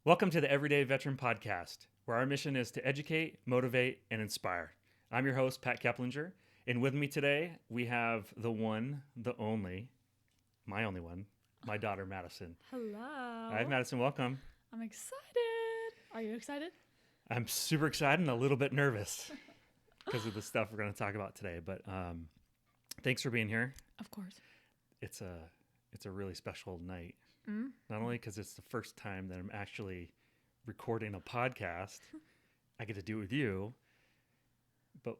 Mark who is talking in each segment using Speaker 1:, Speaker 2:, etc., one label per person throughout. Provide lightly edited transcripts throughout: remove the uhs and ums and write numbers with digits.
Speaker 1: Welcome to the Everyday Veteran Podcast, where our mission is to educate, motivate, and inspire. I'm your host, Pat Keplinger, and with me today, we have the one, the only, my only one, my daughter, Madison.
Speaker 2: Hello.
Speaker 1: Hi, Madison. Welcome.
Speaker 2: I'm excited. Are you excited?
Speaker 1: I'm super excited and a little bit nervous because of the stuff we're going to talk about today, but thanks for being here.
Speaker 2: Of course.
Speaker 1: It's a really special night.
Speaker 2: Mm?
Speaker 1: Not only because it's the first time that I'm actually recording a podcast, I get to do it with you, but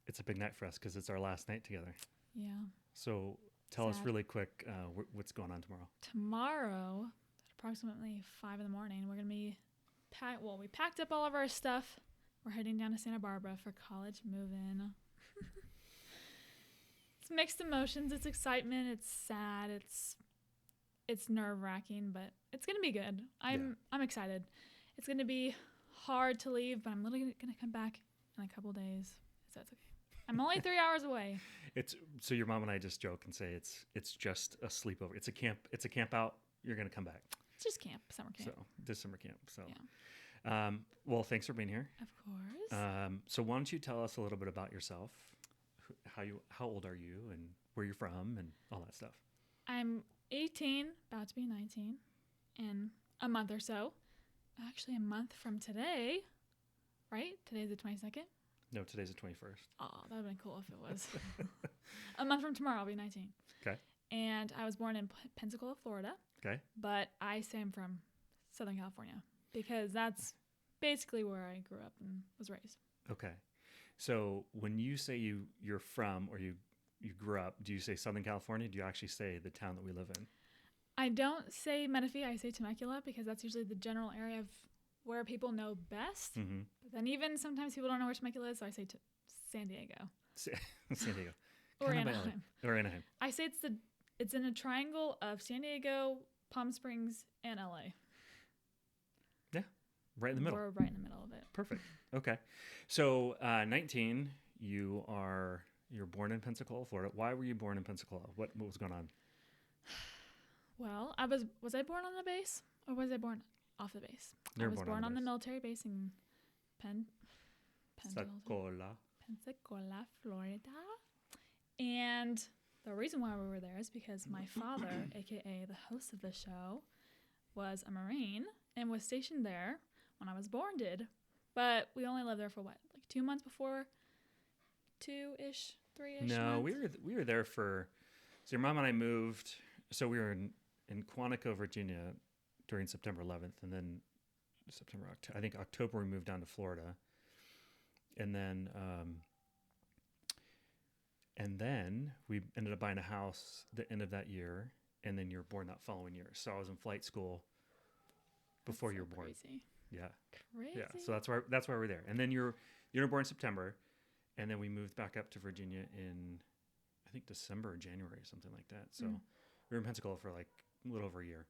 Speaker 1: it's a big night for us because it's our last night together.
Speaker 2: Yeah.
Speaker 1: So tell us really quick what's going on tomorrow.
Speaker 2: Tomorrow, at approximately 5 in the morning, we're going to be we packed up all of our stuff. We're heading down to Santa Barbara for college move-in. It's mixed emotions. It's excitement. It's sad. It's nerve-wracking, but it's going to be good. I'm excited. It's going to be hard to leave, but I'm literally going to come back in a couple days. So that's okay. I'm only 3 hours away.
Speaker 1: So your mom and I just joke and say it's just a sleepover. It's a camp out. You're going to come back.
Speaker 2: It's just camp, summer camp.
Speaker 1: So this summer camp. So,
Speaker 2: yeah.
Speaker 1: Well, thanks for being here.
Speaker 2: Of course.
Speaker 1: So why don't you tell us a little bit about yourself? How old are you, and where you're from, and all that stuff?
Speaker 2: I'm 18, about to be 19, in a month or so. Actually, a month from today, right? Today's the 22nd?
Speaker 1: No, today's the 21st.
Speaker 2: Oh, that would have been cool if it was. A month from tomorrow, I'll be 19.
Speaker 1: Okay.
Speaker 2: And I was born in Pensacola, Florida.
Speaker 1: Okay.
Speaker 2: But I say I'm from Southern California because that's basically where I grew up and was raised.
Speaker 1: Okay. So when you say you're from or you grew up, do you say Southern California? Do you actually say the town that we live in?
Speaker 2: I don't say Menifee. I say Temecula because that's usually the general area of where people know best.
Speaker 1: Mm-hmm.
Speaker 2: But then even sometimes people don't know where Temecula is, so I say San Diego.
Speaker 1: San Diego.
Speaker 2: Or Anaheim.
Speaker 1: Or Anaheim.
Speaker 2: I say it's in a triangle of San Diego, Palm Springs, and LA.
Speaker 1: Yeah, right in the middle.
Speaker 2: We're right in the middle of it.
Speaker 1: Perfect. Okay. So 19, you're born in Pensacola, Florida. Why were you born in Pensacola? What was going on?
Speaker 2: Well, was I born on the base or was I born off the base? I was born on the military base in Pensacola, Florida. And the reason why we were there is because my father, aka the host of the show, was a Marine and was stationed there when I was born. But we only lived there for 2 months before, 2-ish, 3-ish.
Speaker 1: No,
Speaker 2: months?
Speaker 1: we were there for. So your mom and I moved. So we were in Quantico, Virginia, during September 11th, and then October we moved down to Florida, and then we ended up buying a house the end of that year, and then you were born that following year. So I was in flight school before you were born.
Speaker 2: Crazy.
Speaker 1: Yeah.
Speaker 2: Crazy.
Speaker 1: Yeah. So that's why we're there. And then you were born in September, and then we moved back up to Virginia in I think December or January, something like that. So we were in Pensacola for like a little over a year.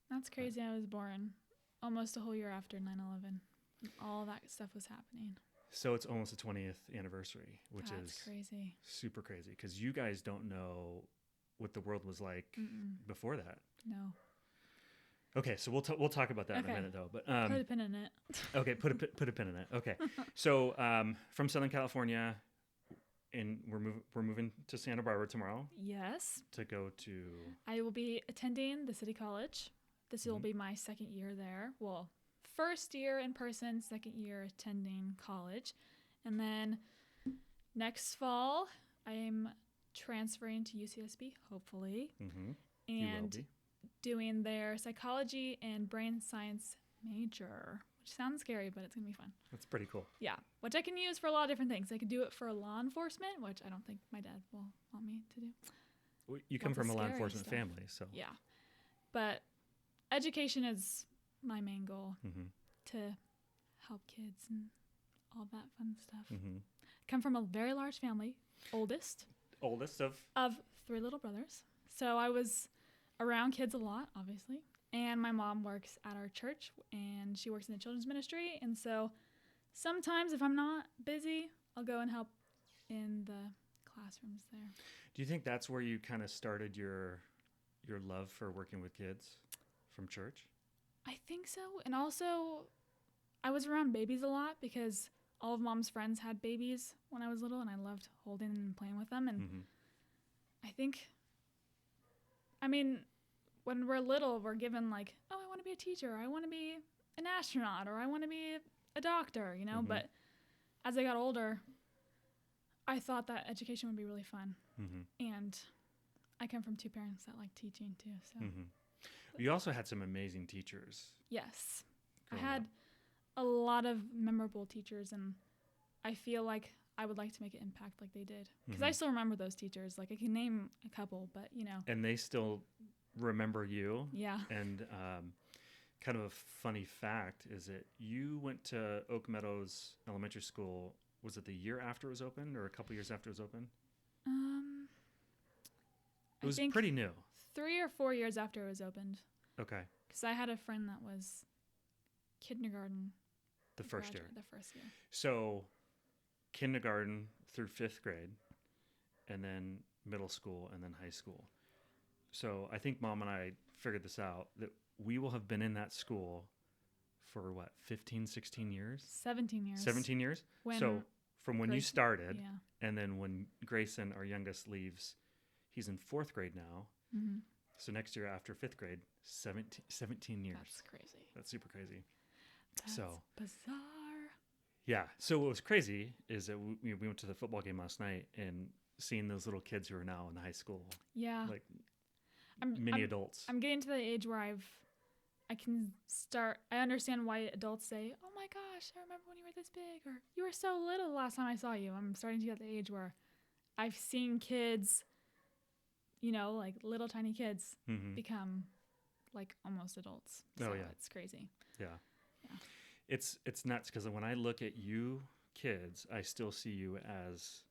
Speaker 2: That's crazy. I was born almost a whole year after 9/11. All that stuff was happening.
Speaker 1: So it's almost the 20th anniversary, which
Speaker 2: That's
Speaker 1: is
Speaker 2: crazy.
Speaker 1: Super crazy because you guys don't know what the world was like before that.
Speaker 2: No.
Speaker 1: Okay, so we'll talk about that in a minute though. But
Speaker 2: put a pin in it.
Speaker 1: Okay, put a pin in it. Okay, so from Southern California, and we're moving to Santa Barbara tomorrow.
Speaker 2: Yes.
Speaker 1: To go to.
Speaker 2: I will be attending the City College. This will be my second year there. Well, first year in person, second year attending college, and then next fall I'm transferring to UCSB, hopefully, and doing their psychology and brain science major, which sounds scary, but it's going to be fun.
Speaker 1: That's pretty cool.
Speaker 2: Yeah, which I can use for a lot of different things. I could do it for law enforcement, which I don't think my dad will want me to do.
Speaker 1: Well, you come from a law enforcement family, so.
Speaker 2: Yeah, but education is my main goal, to help kids and all that fun stuff. Come from a very large family, oldest of 3 little brothers. So I was around kids a lot, obviously. And my mom works at our church, and she works in the children's ministry. And so sometimes if I'm not busy, I'll go and help in the classrooms there.
Speaker 1: Do you think that's where you kind of started your love for working with kids from church?
Speaker 2: I think so. And also, I was around babies a lot because all of Mom's friends had babies when I was little, and I loved holding and playing with them. And I think, I mean, when we're little, we're given like, oh, I want to be a teacher, or I want to be an astronaut, or I want to be a doctor, you know? But as I got older, I thought that education would be really fun. And I come from two parents that like teaching too, so.
Speaker 1: You also had some amazing teachers.
Speaker 2: Yes. I had a lot of memorable teachers, and I feel like I would like to make an impact like they did. Because I still remember those teachers. Like, I can name a couple, but, you know.
Speaker 1: And they still remember you.
Speaker 2: Yeah.
Speaker 1: And kind of a funny fact is that you went to Oak Meadows Elementary School, was it the year after it was opened or a couple years after it was opened? It was pretty new. 3
Speaker 2: or 4 years after it was opened.
Speaker 1: Okay.
Speaker 2: Because I had a friend that was kindergarten.
Speaker 1: The first year.
Speaker 2: The first year.
Speaker 1: So kindergarten through 5th grade, and then middle school, and then high school. So I think Mom and I figured this out, that we will have been in that school for what, 15, 16 years?
Speaker 2: 17 years.
Speaker 1: 17 years? So from when you started, and then when Grayson, our youngest, leaves, he's in 4th grade now. So next year after 5th grade, 17 years.
Speaker 2: That's crazy.
Speaker 1: That's super crazy.
Speaker 2: That's bizarre.
Speaker 1: Yeah. So what was crazy is that we went to the football game last night and seeing those little kids who are now in high school.
Speaker 2: Yeah.
Speaker 1: Like mini adults.
Speaker 2: I'm getting to the age where I understand why adults say, oh my gosh, I remember when you were this big, or you were so little the last time I saw you. I'm starting to get to the age where I've seen kids, you know, like little tiny kids become like almost adults. So it's crazy.
Speaker 1: Yeah. It's nuts because when I look at you kids, I still see you as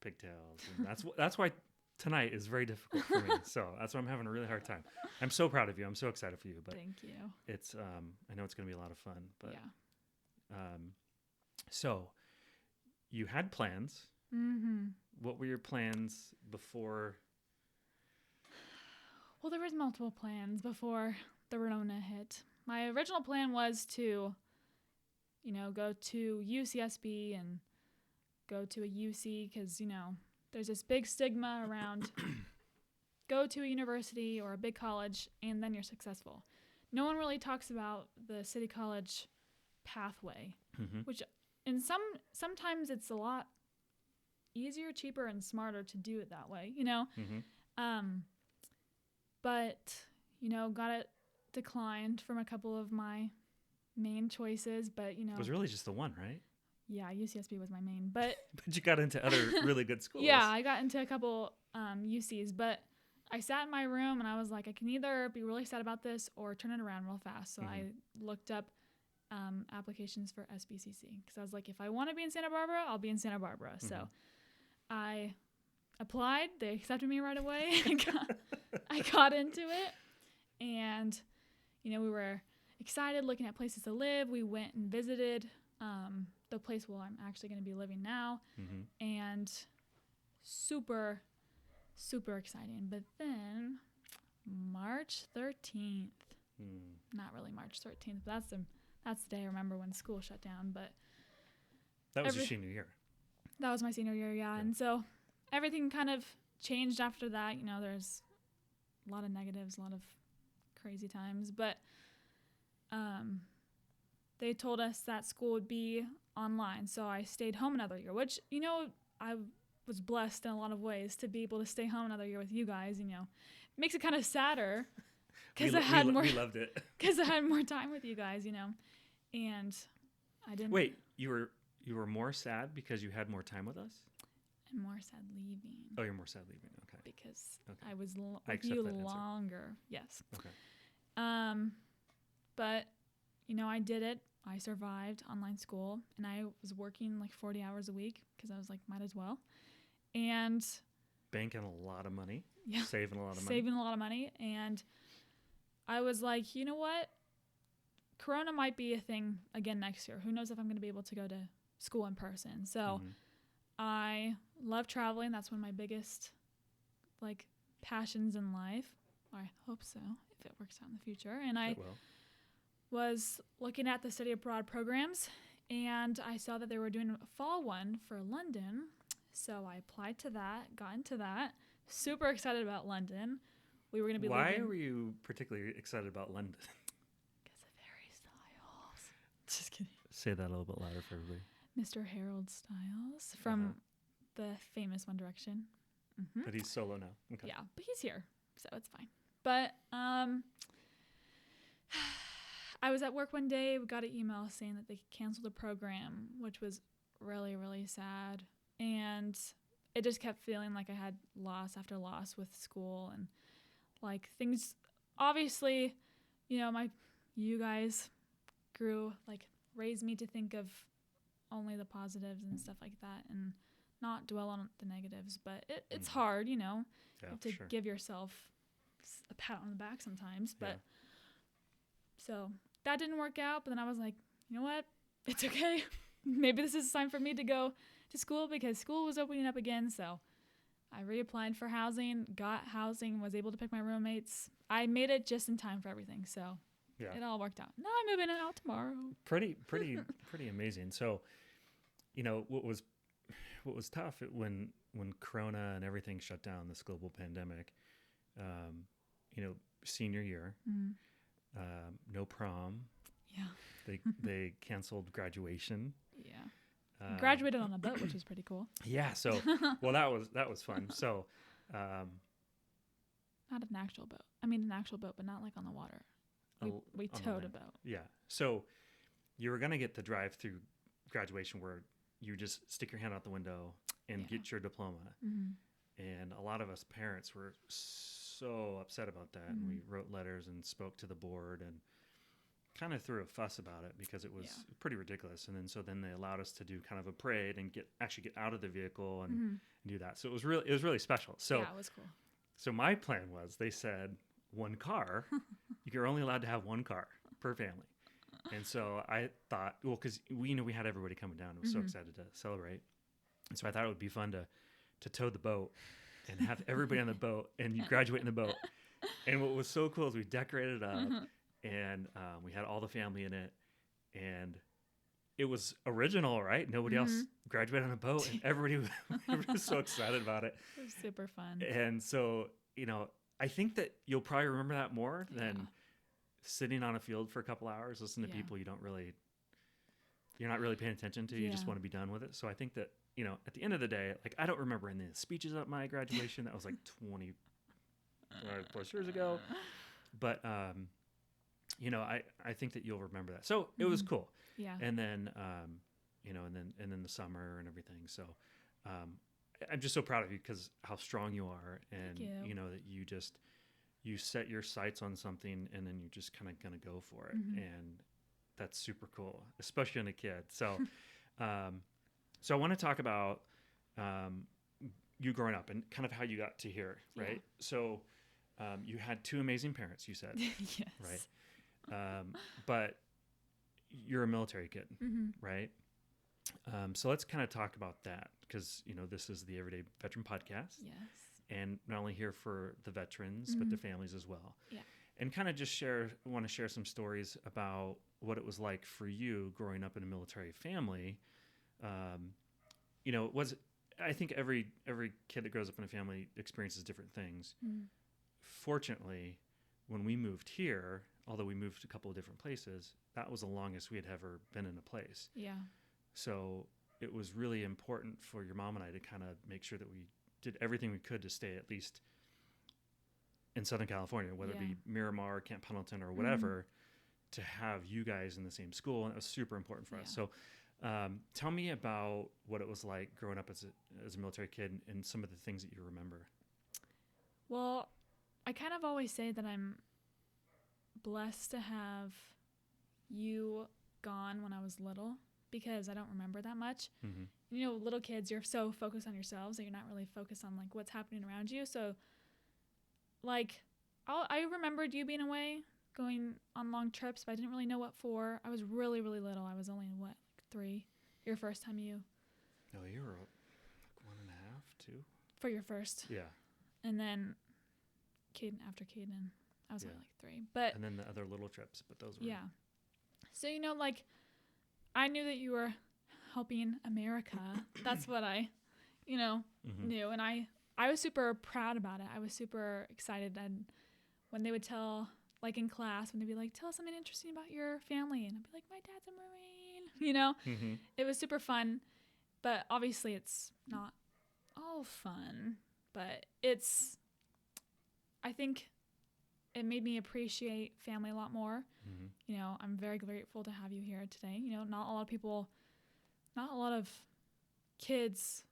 Speaker 1: pigtails, and that's why tonight is very difficult for me. So that's why I'm having a really hard time. I'm so proud of you. I'm so excited for you. But
Speaker 2: thank you.
Speaker 1: It's I know it's going to be a lot of fun. But so you had plans. What were your plans before?
Speaker 2: Well, there was multiple plans before the Rona hit. My original plan was to, you know, go to UCSB and go to a UC because, you know, there's this big stigma around go to a university or a big college and then you're successful. No one really talks about the city college pathway, which sometimes it's a lot easier, cheaper, and smarter to do it that way, you know? But, you know, got it declined from a couple of my main choices, but, you know.
Speaker 1: It was really just the one, right?
Speaker 2: Yeah, UCSB was my main, but.
Speaker 1: But you got into other really good schools.
Speaker 2: Yeah, I got into a couple UCs, but I sat in my room and I was like, I can either be really sad about this or turn it around real fast. So I looked up applications for SBCC because I was like, if I want to be in Santa Barbara, I'll be in Santa Barbara. So I applied. They accepted me right away. I got into it, and you know, we were excited looking at places to live. We went and visited the place where I'm actually going to be living now, and super, super exciting. But then March 13th, not really March 13th, but that's the day I remember when school shut down. But
Speaker 1: that was your senior year.
Speaker 2: That was my senior year, yeah. And so everything kind of changed after that. You know, there's a lot of negatives, a lot of crazy times. But they told us that school would be online. So I stayed home another year, which, you know, I was blessed in a lot of ways to be able to stay home another year with you guys, you know. Makes it kind of sadder because we loved it. Because I had more time with you guys, you know. And I didn't.
Speaker 1: Wait, you were more sad because you had more time with us?
Speaker 2: I'm more sad leaving.
Speaker 1: Oh, you're more sad leaving. Okay.
Speaker 2: Because I was with you longer. Yes.
Speaker 1: Okay.
Speaker 2: But, you know, I did it. I survived online school, and I was working like 40 hours a week because I was like, might as well. And
Speaker 1: banking a lot of money.
Speaker 2: Yeah.
Speaker 1: Saving a lot of money.
Speaker 2: And I was like, you know what? Corona might be a thing again next year. Who knows if I'm going to be able to go to school in person. So I love traveling. That's one of my biggest like passions in life. Or I hope so, if it works out in the future. And I was looking at the study abroad programs, and I saw that they were doing a fall one for London. So I applied to that, got into that. Super excited about London. We were going to be
Speaker 1: Why
Speaker 2: leaving.
Speaker 1: were you particularly excited about London?
Speaker 2: Because of Harry Styles. Just kidding.
Speaker 1: Say that a little bit louder for everybody.
Speaker 2: Mr. Harold Styles from the famous One Direction. Mm-hmm.
Speaker 1: But he's solo now. Okay.
Speaker 2: Yeah, but he's here, so it's fine. But I was at work one day. We got an email saying that they canceled the program, which was really, really sad. And it just kept feeling like I had loss after loss with school and like things. Obviously, you guys raised me to think of only the positives and stuff like that and not dwell on the negatives. But it's hard, you have to give yourself a pat on the back sometimes. But so that didn't work out. But then I was like, you know what? It's okay. Maybe this is a sign for me to go to school because school was opening up again. So I reapplied for housing, got housing, was able to pick my roommates. I made it just in time for everything. So it all worked out. Now I'm moving out tomorrow.
Speaker 1: Pretty amazing. So, what was tough when Corona and everything shut down, this global pandemic, senior year, no prom. Yeah. They canceled graduation.
Speaker 2: Yeah. Graduated on a boat, which was pretty cool.
Speaker 1: Yeah. So, well, that was fun. So,
Speaker 2: not an actual boat. I mean, an actual boat, but not like on the water. We towed a boat.
Speaker 1: Yeah. So, you were gonna get the drive-through graduation where you just stick your hand out the window and get your diploma. Mm-hmm. And a lot of us parents were so upset about that, and we wrote letters and spoke to the board and kind of threw a fuss about it because it was pretty ridiculous. And then they allowed us to do kind of a parade and get out of the vehicle and do that. So it was really special. So
Speaker 2: yeah, it was cool.
Speaker 1: So my plan was, they said one car, you're only allowed to have one car per family. And so I thought, well, because we had everybody coming down. I was so excited to celebrate. And so I thought it would be fun to tow the boat and have everybody on the boat and you graduate in the boat. And what was so cool is we decorated it up and we had all the family in it. And it was original, right? Nobody else graduated on a boat, and everybody was so excited about it.
Speaker 2: It was super fun.
Speaker 1: And so, I think that you'll probably remember that more than sitting on a field for a couple hours, listening to people you're not really paying attention to. You just want to be done with it. So I think that, at the end of the day, like, I don't remember any of the speeches at my graduation. That was like 20 plus years ago. But, I think that you'll remember that. So it was cool.
Speaker 2: Yeah.
Speaker 1: And then, and then the summer and everything. So, I'm just so proud of you because how strong you are, and that you set your sights on something and then you're just kind of going to go for it. And that's super cool, especially in a kid. So, so I want to talk about, you growing up and kind of how you got to here. Right. Yeah. So, you had two amazing parents, you said,
Speaker 2: yes.
Speaker 1: Right. But you're a military kid, right? So let's kind of talk about that because, this is the Everyday Veteran Podcast.
Speaker 2: Yes.
Speaker 1: And not only here for the veterans, but their families as well. Yeah. And kind of just want to share some stories about what it was like for you growing up in a military family. I think every kid that grows up in a family experiences different things. Fortunately, when we moved here, although we moved a couple of different places, that was the longest we had ever been in a place. Yeah. So it was really important for your mom and I to kind of make sure that we did everything we could to stay at least in Southern California, whether it be Miramar, Camp Pendleton, or whatever, to have you guys in the same school. And it was super important for us. So tell me about what it was like growing up as a military kid and some of the things that you remember.
Speaker 2: Well, I kind of always say that I'm blessed to have you gone when I was little because I don't remember that much. Little kids, you're so focused on yourselves that you're not really focused on like what's happening around you. So like I remembered you being away, going on long trips, but I didn't really know what for. I was really, really little. I was only, 3? Your first time you?
Speaker 1: No, you were like 1.5, 2.
Speaker 2: For your first.
Speaker 1: Yeah.
Speaker 2: And then after Caden, I was only like 3. But
Speaker 1: and then the other little trips, but those were.
Speaker 2: Yeah. So, like, I knew that you were helping America. That's what I, knew. And I was super proud about it. I was super excited. And when they would tell, like in class, when they'd be like, tell us something interesting about your family. And I'd be like, my dad's a Marine, It was super fun. But obviously it's not all fun. But I think it made me appreciate family a lot more. I'm very grateful to have you here today. Not a lot of kids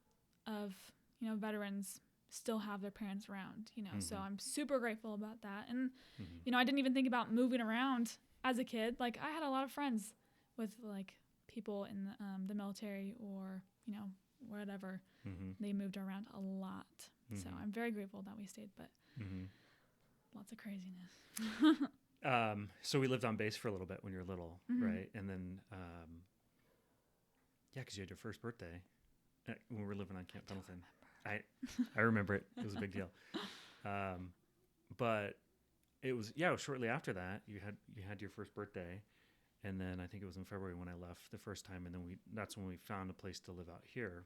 Speaker 2: of, veterans still have their parents around, so I'm super grateful about that. And, I didn't even think about moving around as a kid. Like, I had a lot of friends with, like, people in the military or, whatever. They moved around a lot. So I'm very grateful that we stayed, but lots of craziness.
Speaker 1: So we lived on base for a little bit when you were little, right? And then, because you had your first birthday when we were living on Camp Pendleton. I remember it. It was a big deal. But it was shortly after that you had your first birthday, and then I think it was in February when I left the first time, and then that's when we found a place to live out here,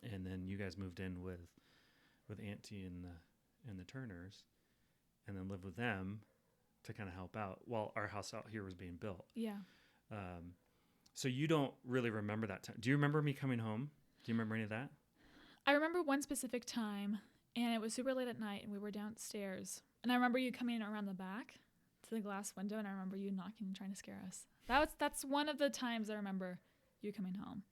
Speaker 1: and then you guys moved in with Auntie and the Turners, and then lived with them to kind of help out while our house out here was being built.
Speaker 2: Yeah.
Speaker 1: So you don't really remember that time. Do you remember me coming home? Do you remember any of that?
Speaker 2: I remember one specific time, and it was super late at night, and we were downstairs. And I remember you coming around the back to the glass window, and I remember you knocking and trying to scare us. That's one of the times I remember you coming home.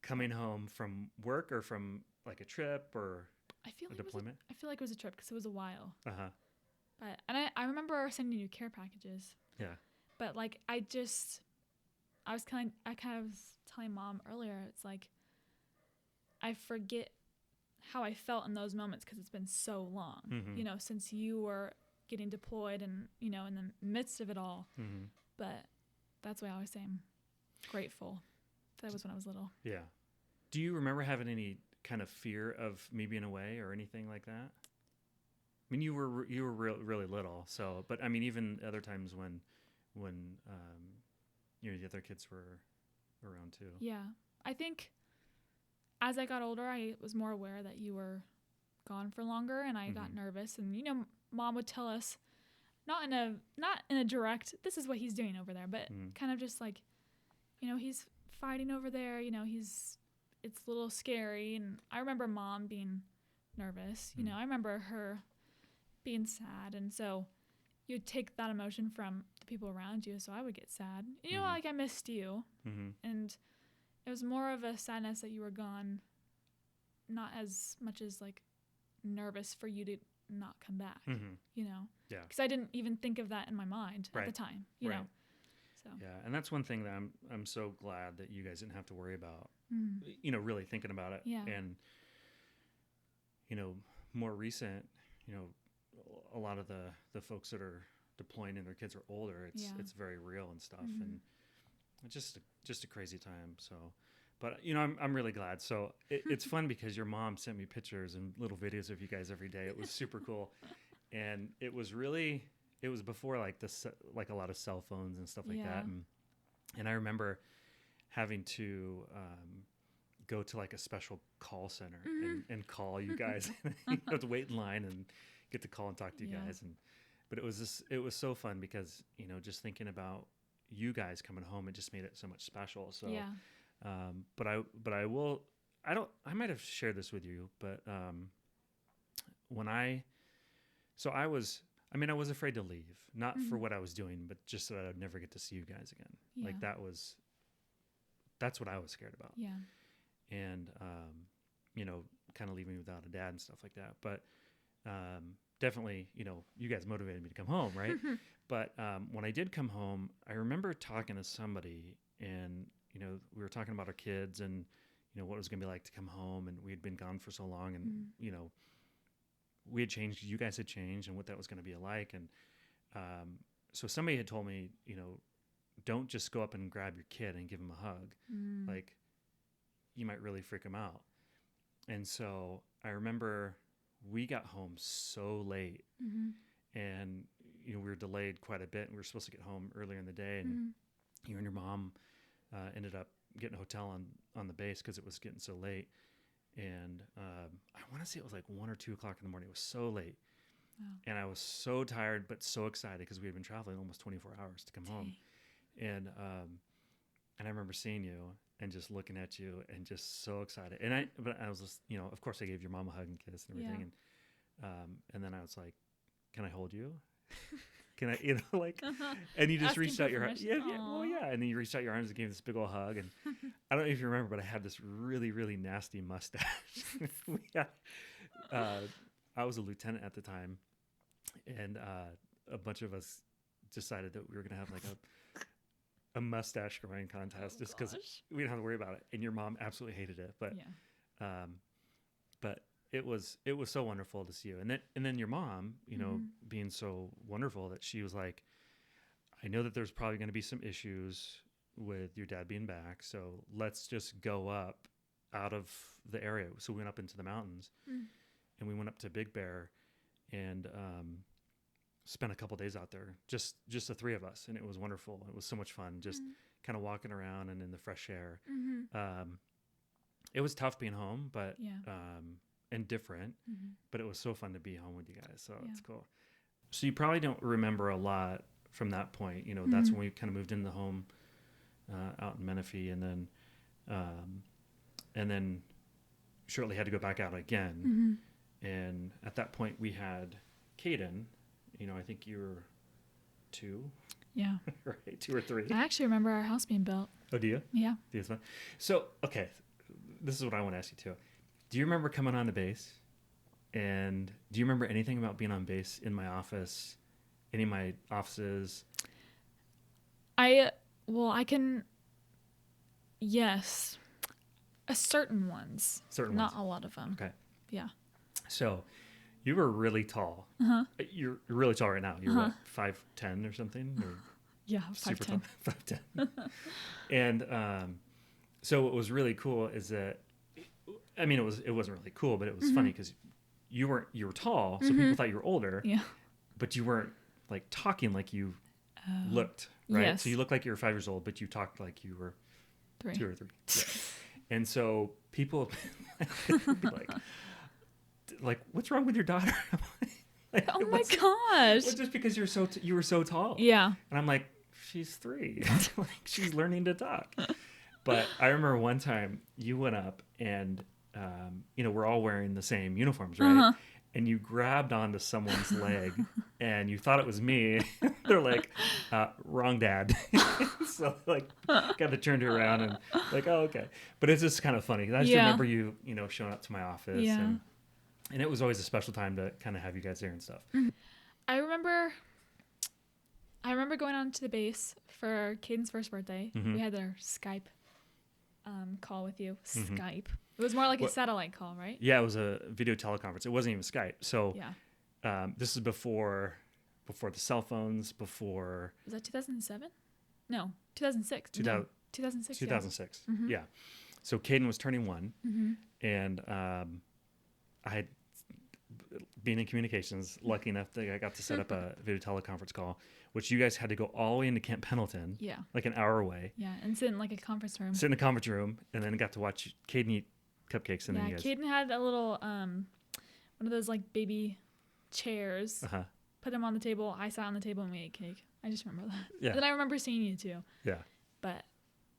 Speaker 1: Coming home from work or from like a trip or a deployment?
Speaker 2: I feel like it was a trip because it was a while.
Speaker 1: Uh-huh.
Speaker 2: But I remember sending you care packages.
Speaker 1: Yeah.
Speaker 2: But like I kind of was telling Mom earlier, it's like I forget how I felt in those moments because it's been so long, since you were getting deployed and, in the midst of it all. But that's why I always say I'm grateful. That was when I was little.
Speaker 1: Yeah. Do you remember having any kind of fear of me being away or anything like that? I mean, you were really little, so, but I mean, even other times when the other kids were around too.
Speaker 2: Yeah. I think as I got older, I was more aware that you were gone for longer, and I got nervous. And Mom would tell us, not in a direct, this is what he's doing over there, but kind of just like, he's fighting over there. It's a little scary. And I remember Mom being nervous. I remember her being sad, and so you'd take that emotion from the people around you. So I would get sad. Like I missed you, and it was more of a sadness that you were gone, not as much as like nervous for you to not come back.
Speaker 1: Yeah.
Speaker 2: Because I didn't even think of that in my mind at the time. You know. So.
Speaker 1: Yeah, and that's one thing that I'm so glad that you guys didn't have to worry about. Really thinking about it.
Speaker 2: Yeah.
Speaker 1: And more recent, a lot of the folks that are deploying and their kids are older, it's very real and stuff, and it's just a crazy time. So, but I'm really glad. So it's fun because your mom sent me pictures and little videos of you guys every day. It was super cool, and it was before like a lot of cell phones and stuff like that, and I remember having to go to like a special call center and call you guys. You have to wait in line and get to call and talk to you guys. But it was so fun because, just thinking about you guys coming home, it just made it so much special. So, but I might have shared this with you, but I was afraid to leave, not for what I was doing, but just that I'd never get to see you guys again.
Speaker 2: Yeah.
Speaker 1: Like that's what I was scared about.
Speaker 2: Yeah.
Speaker 1: And, kind of leaving without a dad and stuff like that. But, definitely, you guys motivated me to come home. Right. But, when I did come home, I remember talking to somebody and, we were talking about our kids and, what it was going to be like to come home, and we had been gone for so long, and, we had changed, you guys had changed, and what that was going to be like. And, so somebody had told me, don't just go up and grab your kid and give him a hug. Like, you might really freak him out. And so I remember we got home so late, and we were delayed quite a bit, and we were supposed to get home earlier in the day, and you and your mom ended up getting a hotel on the base because it was getting so late. And I want to say it was like 1 or 2 o'clock in the morning. It was so late.
Speaker 2: Wow.
Speaker 1: And I was so tired, but so excited because we had been traveling almost 24 hours to come home. And I remember seeing you and just looking at you and just so excited. But I was just, of course I gave your mom a hug and kiss and everything. And then I was like, can I hold you? Can I, and you just
Speaker 2: Asking
Speaker 1: reached
Speaker 2: for
Speaker 1: out your
Speaker 2: permission.
Speaker 1: and then you reached out your arms and gave this big old hug. And I don't know if you remember, but I had this really, really nasty mustache. I was a lieutenant at the time, and a bunch of us decided that we were going to have like a mustache growing contest just because we didn't have to worry about it. And your mom absolutely hated it, but it was so wonderful to see you. And then your mom, being so wonderful that she was like, I know that there's probably going to be some issues with your dad being back, so let's just go up out of the area. So we went up into the mountains, and we went up to Big Bear, and spent a couple days out there, just the three of us, and it was wonderful. It was so much fun, just kind of walking around and in the fresh air. It was tough being home, but and different, but it was so fun to be home with you guys. So it's cool. So you probably don't remember a lot from that point. That's when we kind of moved into the home out in Menifee, and then shortly had to go back out again. And at that point we had Caden. I think you were 2.
Speaker 2: Yeah.
Speaker 1: Right, 2 or 3.
Speaker 2: I actually remember our house being built.
Speaker 1: Oh, do you?
Speaker 2: Yeah.
Speaker 1: So, okay, this is what I want to ask you too. Do you remember coming on the base? And do you remember anything about being on base in my office, any of my offices?
Speaker 2: I can, yes. Certain ones. Not a lot of them.
Speaker 1: Okay.
Speaker 2: Yeah.
Speaker 1: So, you were really tall. You're really tall right now. You're what, 5'10" or something? Or
Speaker 2: yeah,
Speaker 1: 5'10". 5'10". And so what was really cool is that, I mean, it wasn't really cool, but it was funny because you were tall, so people thought you were older.
Speaker 2: Yeah.
Speaker 1: But you weren't like talking like you looked, right?
Speaker 2: Yes.
Speaker 1: So you looked like you were 5 years old, but you talked like you were
Speaker 2: 3.
Speaker 1: 2 or 3. Yeah. And so people would be like, what's wrong with your daughter? Like,
Speaker 2: oh my gosh.
Speaker 1: Well, just because you were so tall.
Speaker 2: Yeah.
Speaker 1: And I'm like, she's 3. Like, she's learning to talk. But I remember one time you went up and, we're all wearing the same uniforms, right? And you grabbed onto someone's leg and you thought it was me. They're like, wrong dad. So like got to turn her around and like, oh, okay. But it's just kind of funny. I just remember you, showing up to my office.
Speaker 2: Yeah.
Speaker 1: And it was always a special time to kind of have you guys there and stuff.
Speaker 2: I remember going on to the base for Caden's first birthday. We had our Skype call with you. Skype. It was more like a satellite call, right?
Speaker 1: Yeah, it was a video teleconference. It wasn't even Skype. So this is before the cell phones, before...
Speaker 2: Was that 2007? No, 2006. 2006.
Speaker 1: 2006, yeah. So Caden was turning 1, and I had been in communications, lucky enough that I got to set up a video teleconference call, which you guys had to go all the way into Camp Pendleton, like an hour away.
Speaker 2: Yeah, and sit in like a conference room.
Speaker 1: Sit in a conference room, and then got to watch Caden eat cupcakes. And then you guys...
Speaker 2: Caden had a little, one of those like baby chairs. Put him on the table. I sat on the table and we ate cake. I just remember that. Yeah. Then I remember seeing you too.
Speaker 1: Yeah.
Speaker 2: But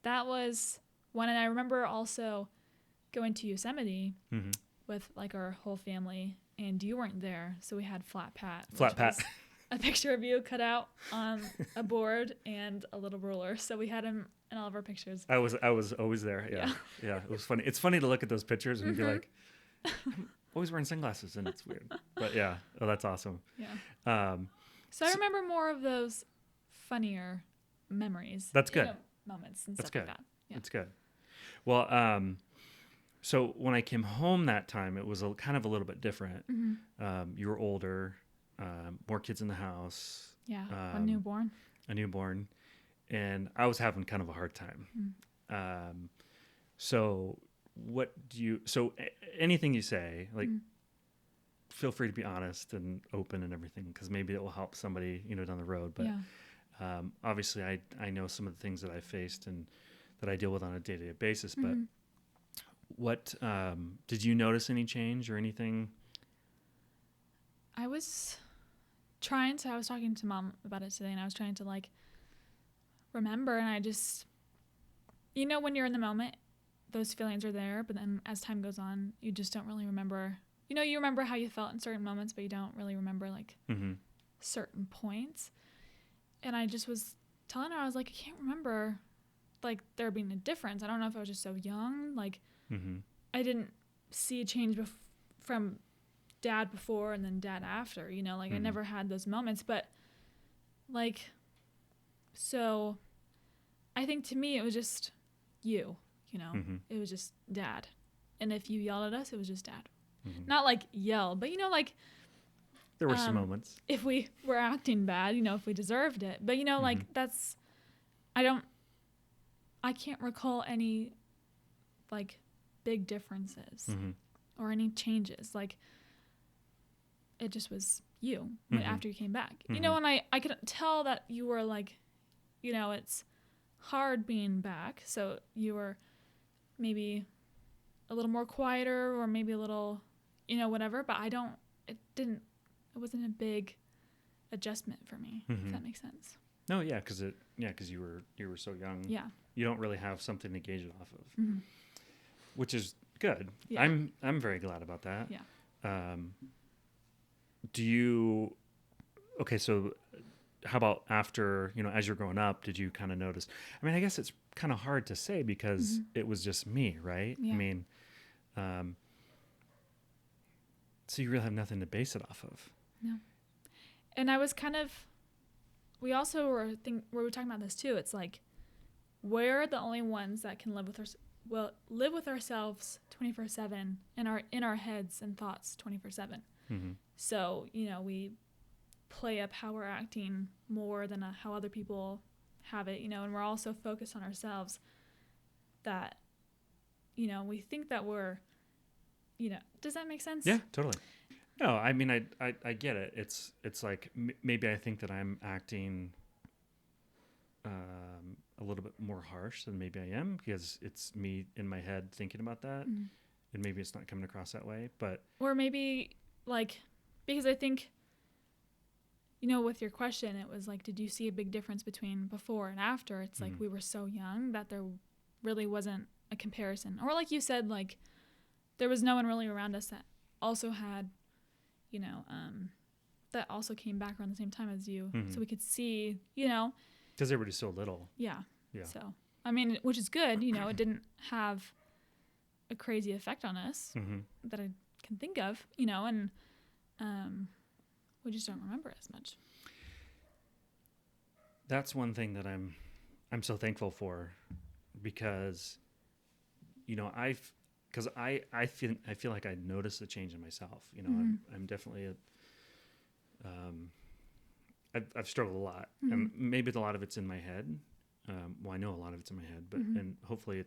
Speaker 2: that was one, and I remember also going to Yosemite with like our whole family, and you weren't there, so we had Flat Pat. A picture of you cut out on a board and a little ruler, so we had him in all of our pictures.
Speaker 1: I was always there. Yeah. It was funny. It's funny to look at those pictures and be like, I'm always wearing sunglasses, and it's weird. But yeah, that's awesome.
Speaker 2: Yeah. So I remember more of those funnier memories.
Speaker 1: That's good.
Speaker 2: Moments and stuff like that. Yeah.
Speaker 1: That's good. Well, so when I came home that time, it was kind of a little bit different. You were older, more kids in the house.
Speaker 2: Yeah, a newborn.
Speaker 1: And I was having kind of a hard time. So anything you say, like, feel free to be honest and open and everything, because maybe it will help somebody, down the road. But Obviously, I know some of the things that I faced and that I deal with on a day-to-day basis, but what did you notice any change or anything?
Speaker 2: I was talking to Mom about it today, and I was trying to like remember, and I just, when you're in the moment, those feelings are there, but then as time goes on, you just don't really remember. You remember how you felt in certain moments, but you don't really remember like certain points. And I just was telling her, I was like, I can't remember like there being a difference. I don't know if I was just so young. Like I didn't see a change from Dad before and then Dad after, like I never had those moments. But like, so I think to me it was just you, it was just Dad. And if you yelled at us, it was just Dad. Not like yell, but like
Speaker 1: there were some moments.
Speaker 2: If we were acting bad, if we deserved it. But like that's, I can't recall any like big differences or any changes. Like it just was you after you came back. And I could tell that you were like, it's hard being back. So you were maybe a little more quieter or maybe a little, whatever. But it wasn't a big adjustment for me, if that makes sense.
Speaker 1: No, yeah, because you were so young.
Speaker 2: Yeah. You
Speaker 1: don't really have something to gauge it off of, which is good. Yeah. I'm very glad about that.
Speaker 2: Yeah.
Speaker 1: Okay, so how about after, as you're growing up, did you kind of notice? I mean, I guess it's kind of hard to say because it was just me, right?
Speaker 2: Yeah.
Speaker 1: I mean, so you really have nothing to base it off of.
Speaker 2: No. And I was we also were talking about this too. It's like, we're the only ones that can live with ourselves 24/7 and in our heads and thoughts 24/7. So, we play up how we're acting more than how other people have it, and we're also focused on ourselves that, we think that we're, does that make sense?
Speaker 1: Yeah, totally. No, I mean, I get it. It's like maybe I think that I'm acting a little bit more harsh than maybe I am because it's me in my head thinking about that, and maybe it's not coming across that way. But
Speaker 2: or maybe like, because I think, with your question, it was like, did you see a big difference between before and after? It's like we were so young that there really wasn't a comparison, or like you said, like there was no one really around us that also had, that also came back around the same time as you, so we could see,
Speaker 1: because everybody's so little.
Speaker 2: Yeah. So, I mean, which is good, it didn't have a crazy effect on us that I can think of, and we just don't remember as much.
Speaker 1: That's one thing that I'm so thankful for, because, I feel like I noticed the change in myself. I'm definitely I've struggled a lot, and maybe a lot of it's in my head. Well, I know a lot of it's in my head, but and hopefully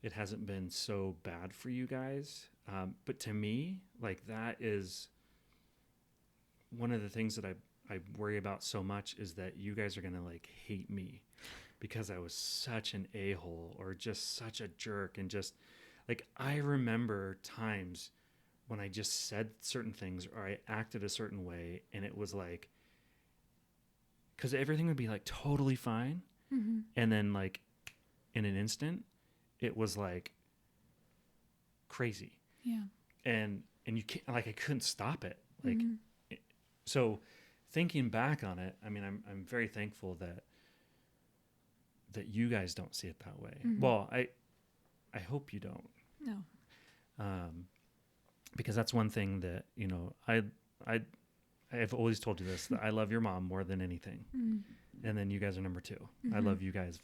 Speaker 1: it hasn't been so bad for you guys. But to me, like, that is one of the things that I worry about so much, is that you guys are gonna like hate me because I was such an a-hole or just such a jerk. And just like, I remember times when I just said certain things or I acted a certain way, and it was like, because everything would be like totally fine, and then like in an instant it was like crazy.
Speaker 2: Yeah.
Speaker 1: And you can't, like, I couldn't stop it. Like, so thinking back on it, I mean, I'm very thankful that you guys don't see it that way. Well, I hope you don't.
Speaker 2: No.
Speaker 1: Because that's one thing that, I've always told you this, that I love your mom more than anything. And then you guys are number 2. I love you guys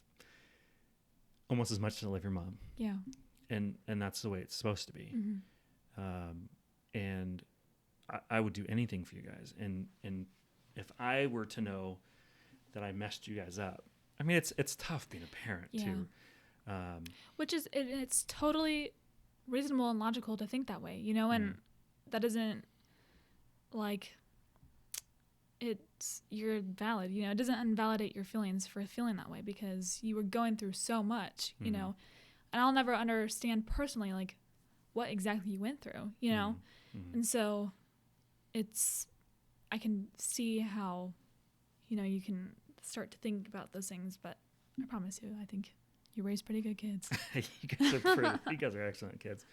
Speaker 1: almost as much as I love your mom.
Speaker 2: Yeah.
Speaker 1: And that's the way it's supposed to be. And I would do anything for you guys. And if I were to know that I messed you guys up, I mean, it's tough being a parent too.
Speaker 2: Which is, it's totally reasonable and logical to think that way, and that isn't like, you're valid. You know, it doesn't invalidate your feelings for feeling that way because you were going through so much, you know, and I'll never understand personally, like, what exactly you went through, you know? And so I can see how, you know, you can start to think about those things, but I promise you, I think you raised pretty good kids.
Speaker 1: You guys are excellent kids.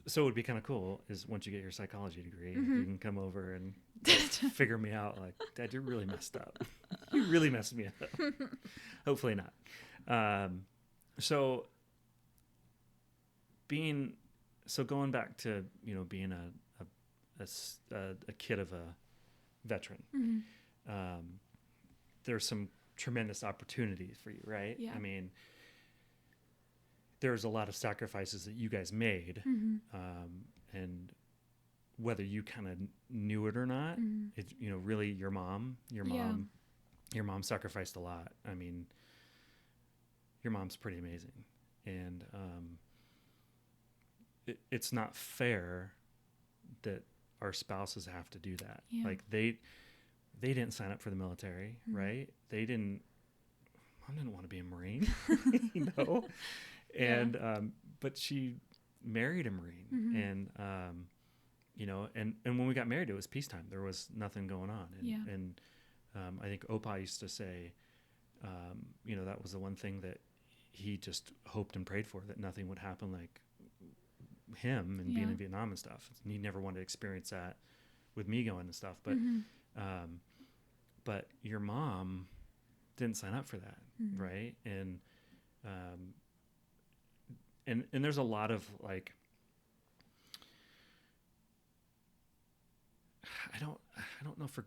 Speaker 1: So it would be kind of cool is once you get your psychology degree, you can come over and figure me out. Like, Dad, you're really messed up. You really messed me up. Hopefully not. So going back to, you know, being a kid of a veteran, there's some tremendous opportunities for you, right?
Speaker 2: Yeah.
Speaker 1: I mean, there's a lot of sacrifices that you guys made, and whether you kind of knew it or not, it's, you know, really your mom sacrificed a lot. I mean, your mom's pretty amazing, and it's not fair that our spouses have to do that.
Speaker 2: Yeah.
Speaker 1: Like they didn't sign up for the military, right? Mom didn't want to be a Marine, you know? And, but she married a Marine and, you know, and when we got married, it was peacetime. There was nothing going on. And, I think Opa used to say, you know, that was the one thing that he just hoped and prayed for, that nothing would happen like him and being in Vietnam and stuff. He never wanted to experience that with me going and stuff. But your mom didn't sign up for that. Right. And there's a lot of like, I don't know if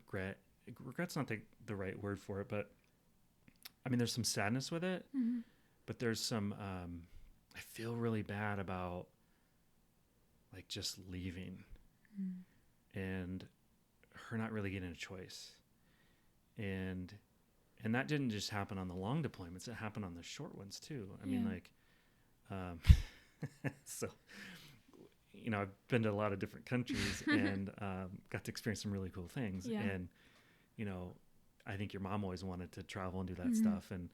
Speaker 1: regret's not the right word for it, but I mean, there's some sadness with it, but there's some, I feel really bad about like just leaving and her not really getting a choice. And that didn't just happen on the long deployments. It happened on the short ones too. I mean, like, so, you know, I've been to a lot of different countries and got to experience some really cool things.
Speaker 2: Yeah.
Speaker 1: And, you know, I think your mom always wanted to travel and do that stuff. And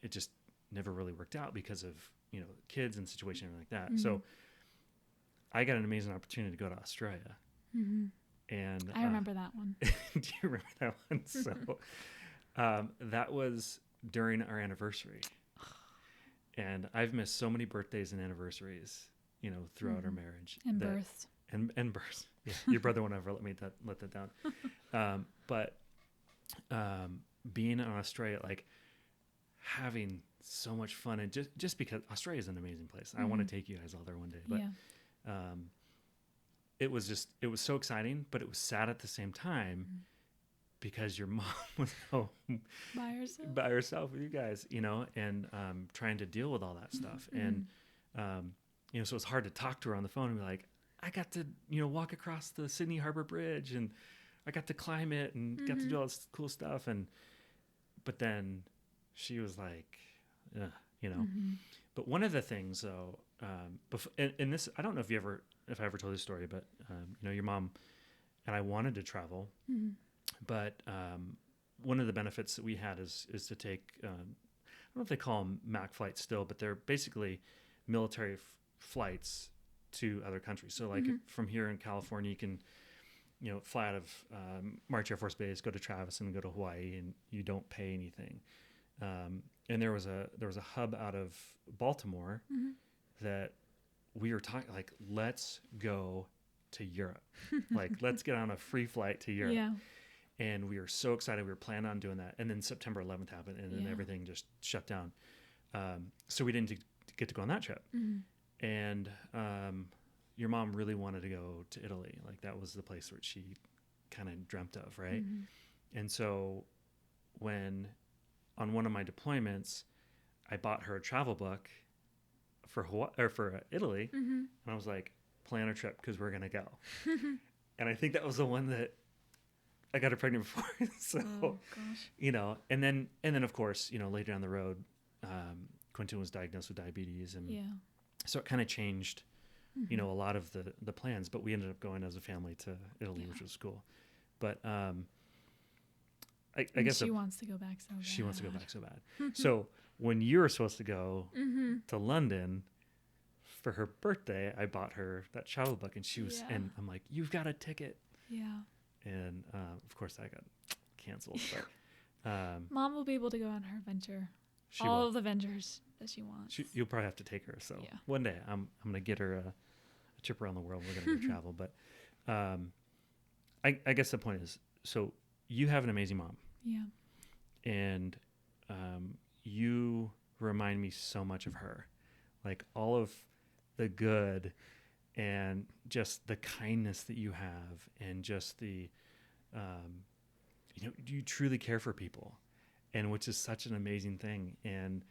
Speaker 1: it just never really worked out because of, you know, kids and situations like that. So I got an amazing opportunity to go to Australia. And
Speaker 2: I remember that one.
Speaker 1: Do you remember that one? So that was during our anniversary. And I've missed so many birthdays and anniversaries, you know, throughout our marriage.
Speaker 2: And births.
Speaker 1: And births. Yeah, your brother won't ever let that down. But being in Australia, like having so much fun, and just because Australia is an amazing place. I want to take you guys all there one day. But it was so exciting, but it was sad at the same time because your mom was home by herself with you guys, you know, and trying to deal with all that stuff. And, you know, so it's hard to talk to her on the phone and be like, I got to, you know, walk across the Sydney Harbor Bridge and I got to climb it and got to do all this cool stuff. But then she was like, you know, but one of the things though, and this, I don't know if I ever told this story, but, you know, your mom and I wanted to travel, but, one of the benefits that we had is to take, I don't know if they call them MAC flights still, but they're basically military flights to other countries. So like from here in California, you can, you know, fly out of, March Air Force Base, go to Travis and go to Hawaii, and you don't pay anything. And there was a hub out of Baltimore that we were talking, like, let's go to Europe. Like, let's get on a free flight to Europe. Yeah. And we were so excited. We were planning on doing that. And then September 11th happened, and then everything just shut down. So we didn't get to go on that trip. And your mom really wanted to go to Italy. Like, that was the place where she kind of dreamt of, right? And so when on one of my deployments, I bought her a travel book for Hawaii, or for Italy, and I was like, plan a trip because we're gonna go. And I think that was the one that I got her pregnant before. So, you know, and then of course, you know, later down the road, Quentin was diagnosed with diabetes, and so it kind of changed you know, a lot of the plans, but we ended up going as a family to Italy, which was cool. But I guess
Speaker 2: she wants to go back so bad.
Speaker 1: She wants to go back so bad. So when you were supposed to go to London for her birthday, I bought her that travel book, and she was, and I'm like, you've got a ticket.
Speaker 2: Yeah.
Speaker 1: And of course that got canceled. But
Speaker 2: Mom will be able to go on her adventure. All of the adventures that she wants.
Speaker 1: You'll probably have to take her. So one day I'm gonna get her a trip around the world. We're gonna go travel. But I guess the point is, so you have an amazing mom.
Speaker 2: Yeah.
Speaker 1: And you remind me so much of her, like all of the good and just the kindness that you have, and just the you know, you truly care for people, and which is such an amazing thing. And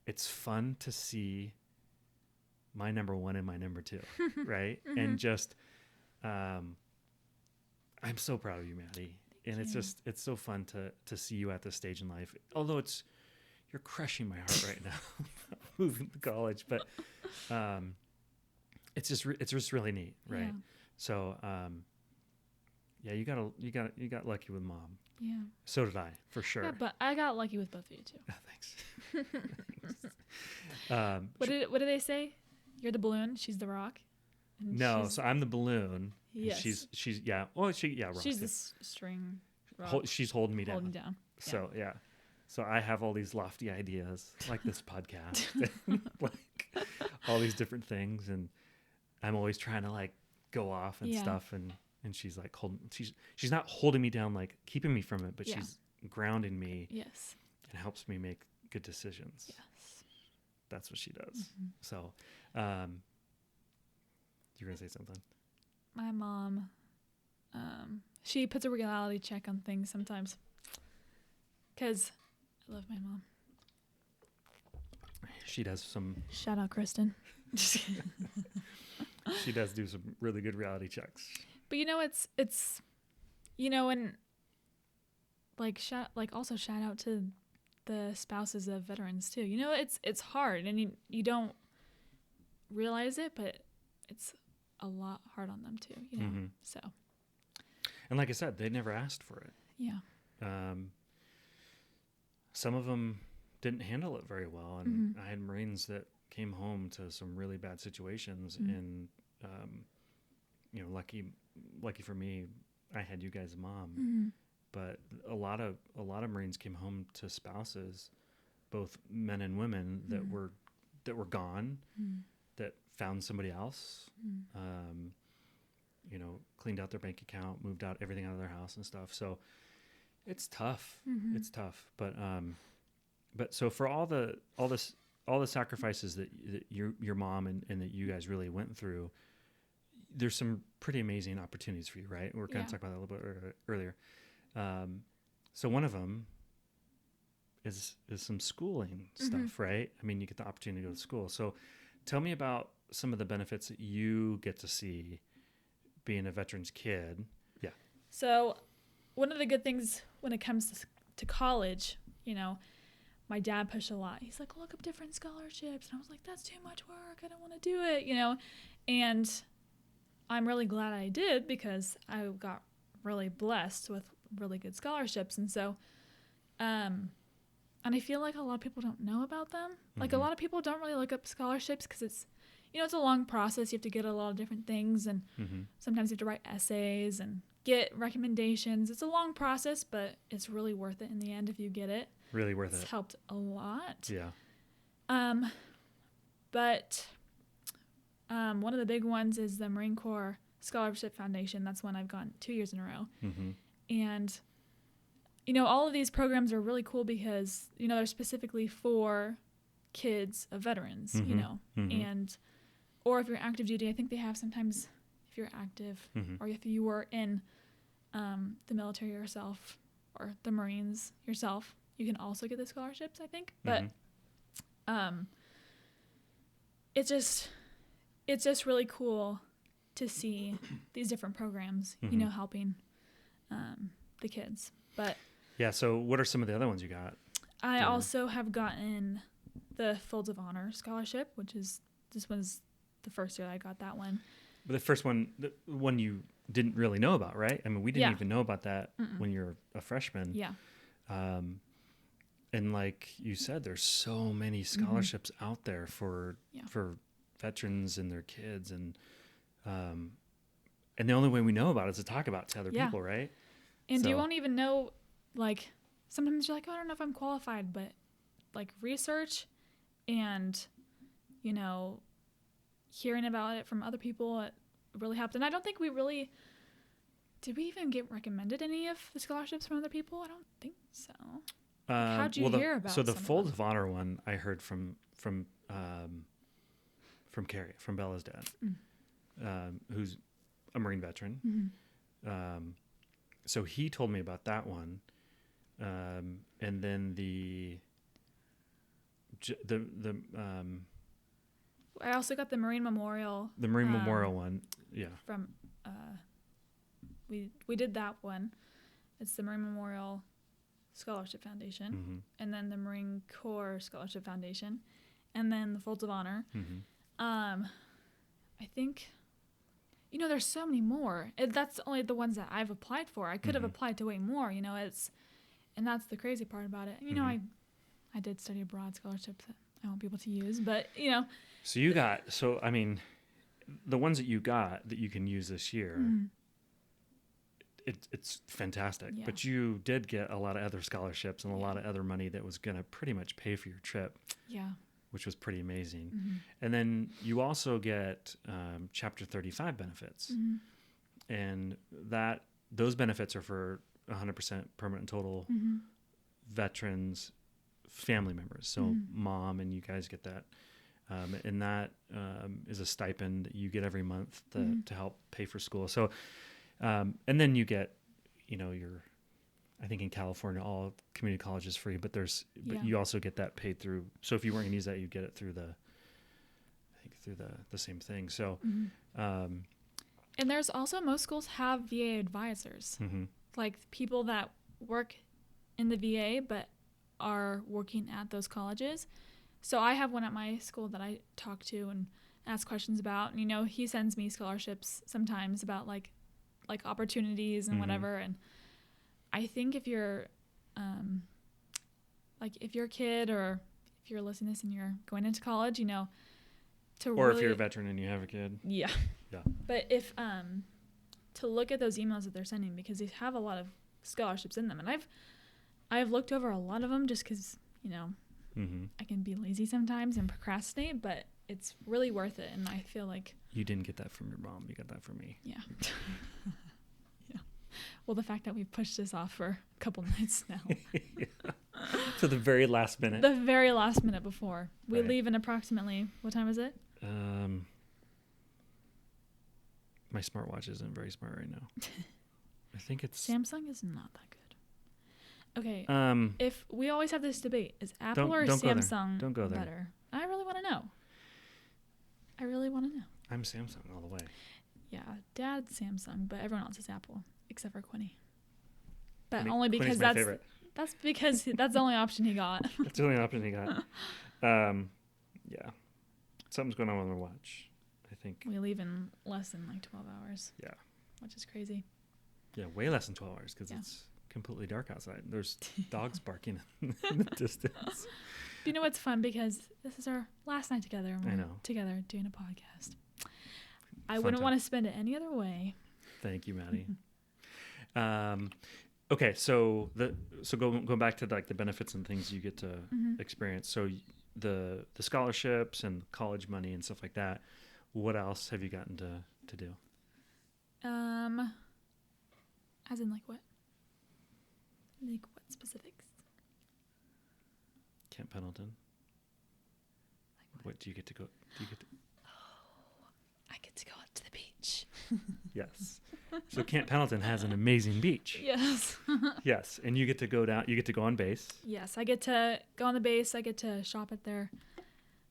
Speaker 1: it's fun to see my number one and my number two, right? And just I'm so proud of you, Maddie. And it's so fun to see you at this stage in life. Although you're crushing my heart right now, moving to college. But it's just really neat, right? Yeah. So yeah, you got lucky with mom.
Speaker 2: Yeah.
Speaker 1: So did I, for sure.
Speaker 2: Yeah, but I got lucky with both of you too.
Speaker 1: Oh, thanks.
Speaker 2: What did they say? You're the balloon. She's the rock.
Speaker 1: No, so I'm the balloon.
Speaker 2: Yes.
Speaker 1: She's yeah. Well, rock.
Speaker 2: She's the string. Rock.
Speaker 1: She's holding me down.
Speaker 2: Holding down.
Speaker 1: So yeah. So I have all these lofty ideas, like this podcast, like all these different things, and I'm always trying to like go off and stuff, and she's like she's not holding me down, like keeping me from it, but she's grounding me.
Speaker 2: Yes.
Speaker 1: And helps me make good decisions.
Speaker 2: Yes.
Speaker 1: That's what she does.
Speaker 2: Mm-hmm.
Speaker 1: So, you're gonna say something?
Speaker 2: My mom, she puts a reality check on things sometimes. 'Cause I love my mom.
Speaker 1: She does some.
Speaker 2: Shout out, Kristen.
Speaker 1: She does do some really good reality checks.
Speaker 2: But you know, it's, you know, and also shout out to the spouses of veterans too. You know, it's hard, and you don't realize it, but it's a lot hard on them too. You know, so.
Speaker 1: And like I said, they never asked for it.
Speaker 2: Yeah.
Speaker 1: Some of them didn't handle it very well, and I had Marines that came home to some really bad situations, and you know, lucky for me, I had you guys' mom. But a lot of Marines came home to spouses, both men and women, that were gone, that found somebody else, you know, cleaned out their bank account, moved out everything out of their house and stuff. So it's tough. It's tough. But so for all the sacrifices that your mom and that you guys really went through, there's some pretty amazing opportunities for you, right? We're going to talk about that a little bit earlier. So one of them is some schooling stuff, right? I mean, you get the opportunity to go to school. So tell me about some of the benefits that you get to see being a veteran's kid. Yeah.
Speaker 2: So one of the good things when it comes to college, you know, my dad pushed a lot. He's like, look up different scholarships. And I was like, that's too much work. I don't want to do it, you know? And I'm really glad I did, because I got really blessed with really good scholarships. And so, and I feel like a lot of people don't know about them. Like a lot of people don't really look up scholarships because it's, you know, it's a long process. You have to get a lot of different things, and sometimes you have to write essays and get recommendations. It's a long process, but it's really worth it in the end if you get it.
Speaker 1: Really worth it.
Speaker 2: It's helped a lot.
Speaker 1: Yeah.
Speaker 2: But one of the big ones is the Marine Corps Scholarship Foundation. That's one I've gone 2 years in a row. And, you know, all of these programs are really cool because, you know, they're specifically for kids of veterans, you know, and, or if you're active duty, I think they have sometimes, if you're active or if you were in the military yourself or the Marines yourself, you can also get the scholarships, I think. But it's just really cool to see these different programs, you know, helping the kids. But
Speaker 1: yeah, so what are some of the other ones you got?
Speaker 2: I also have gotten the Folds of Honor scholarship, which is, this one's the first year I got that one.
Speaker 1: But the one you didn't really know about, right? I mean, we didn't even know about that when you're a freshman.
Speaker 2: Yeah.
Speaker 1: And like you said, there's so many scholarships out there for veterans and their kids, and the only way we know about it is to talk about it to other people, right?
Speaker 2: And you won't even know, like, sometimes you're like, oh, I don't know if I'm qualified, but like research and, you know, hearing about it from other people, it really helped. And I don't think did we even get recommended any of the scholarships from other people? I don't think so. How'd you hear about?
Speaker 1: So the Folds of Honor one I heard from Carrie, from Bella's dad, who's a Marine veteran. So he told me about that one, and then the
Speaker 2: I also got the Marine Memorial.
Speaker 1: The Marine Memorial one,
Speaker 2: From we did that one. It's the Marine Memorial Scholarship Foundation, and then the Marine Corps Scholarship Foundation, and then the Folds of Honor. I think, you know, there's so many more. That's only the ones that I've applied for. I could have applied to way more. You know, and that's the crazy part about it. You know, I did study abroad scholarships that I won't be able to use, but you know.
Speaker 1: So I mean, the ones that you got that you can use this year. It's fantastic, but you did get a lot of other scholarships and a lot of other money that was going to pretty much pay for your trip, which was pretty amazing. And then you also get Chapter 35 benefits, and those benefits are for 100% permanent total veterans, family members. So mom and you guys get that, and that is a stipend that you get every month to help pay for school. So. And then you get, you know, I think in California, all community college is free, but you also get that paid through. So if you weren't going to use that, you get it through the same thing. So,
Speaker 2: and there's also, most schools have VA advisors, like people that work in the VA, but are working at those colleges. So I have one at my school that I talk to and ask questions about, and, you know, he sends me scholarships sometimes about like opportunities and whatever. And I think if you're if you're a kid, or if you're listening to this and you're going into college, you know,
Speaker 1: if you're a veteran and you have a kid,
Speaker 2: but if to look at those emails that they're sending, because they have a lot of scholarships in them, and I've looked over a lot of them just because, you know, I can be lazy sometimes and procrastinate, but it's really worth it. And I feel like
Speaker 1: you didn't get that from your mom, you got that from me.
Speaker 2: Well, the fact that we've pushed this off for a couple nights now.
Speaker 1: To the very last minute.
Speaker 2: The very last minute before. We leave in approximately, what time is it?
Speaker 1: My smartwatch isn't very smart right now. I think it's...
Speaker 2: Samsung is not that good. Okay. If we always have this debate, is Apple or Samsung
Speaker 1: don't go there.
Speaker 2: better? I really want to know.
Speaker 1: I'm Samsung all the way.
Speaker 2: Yeah, Dad's Samsung, but everyone else is Apple, except for Quinny. But only because that's because that's the only option he got.
Speaker 1: That's the only option he got. Yeah. Something's going on with my watch, I think.
Speaker 2: We leave in less than like 12 hours.
Speaker 1: Yeah.
Speaker 2: Which is crazy.
Speaker 1: Yeah, way less than 12 hours because it's completely dark outside. There's dogs barking in the distance.
Speaker 2: You know what's fun? Because this is our last night together. And we're
Speaker 1: I know.
Speaker 2: Together doing a podcast. I wouldn't want to spend it any other way.
Speaker 1: Thank you, Maddie. Okay, so going back to like the benefits and things you get to experience. So the scholarships and college money and stuff like that. What else have you gotten to do?
Speaker 2: As in like what? Like what specifics?
Speaker 1: Camp Pendleton.
Speaker 2: Like
Speaker 1: what do you get to go?
Speaker 2: Oh, I get to go out to the beach.
Speaker 1: Yes. So Camp Pendleton has an amazing beach.
Speaker 2: Yes.
Speaker 1: Yes, and you get to go down. You get to go on base.
Speaker 2: Yes, I get to go on the base. I get to shop at their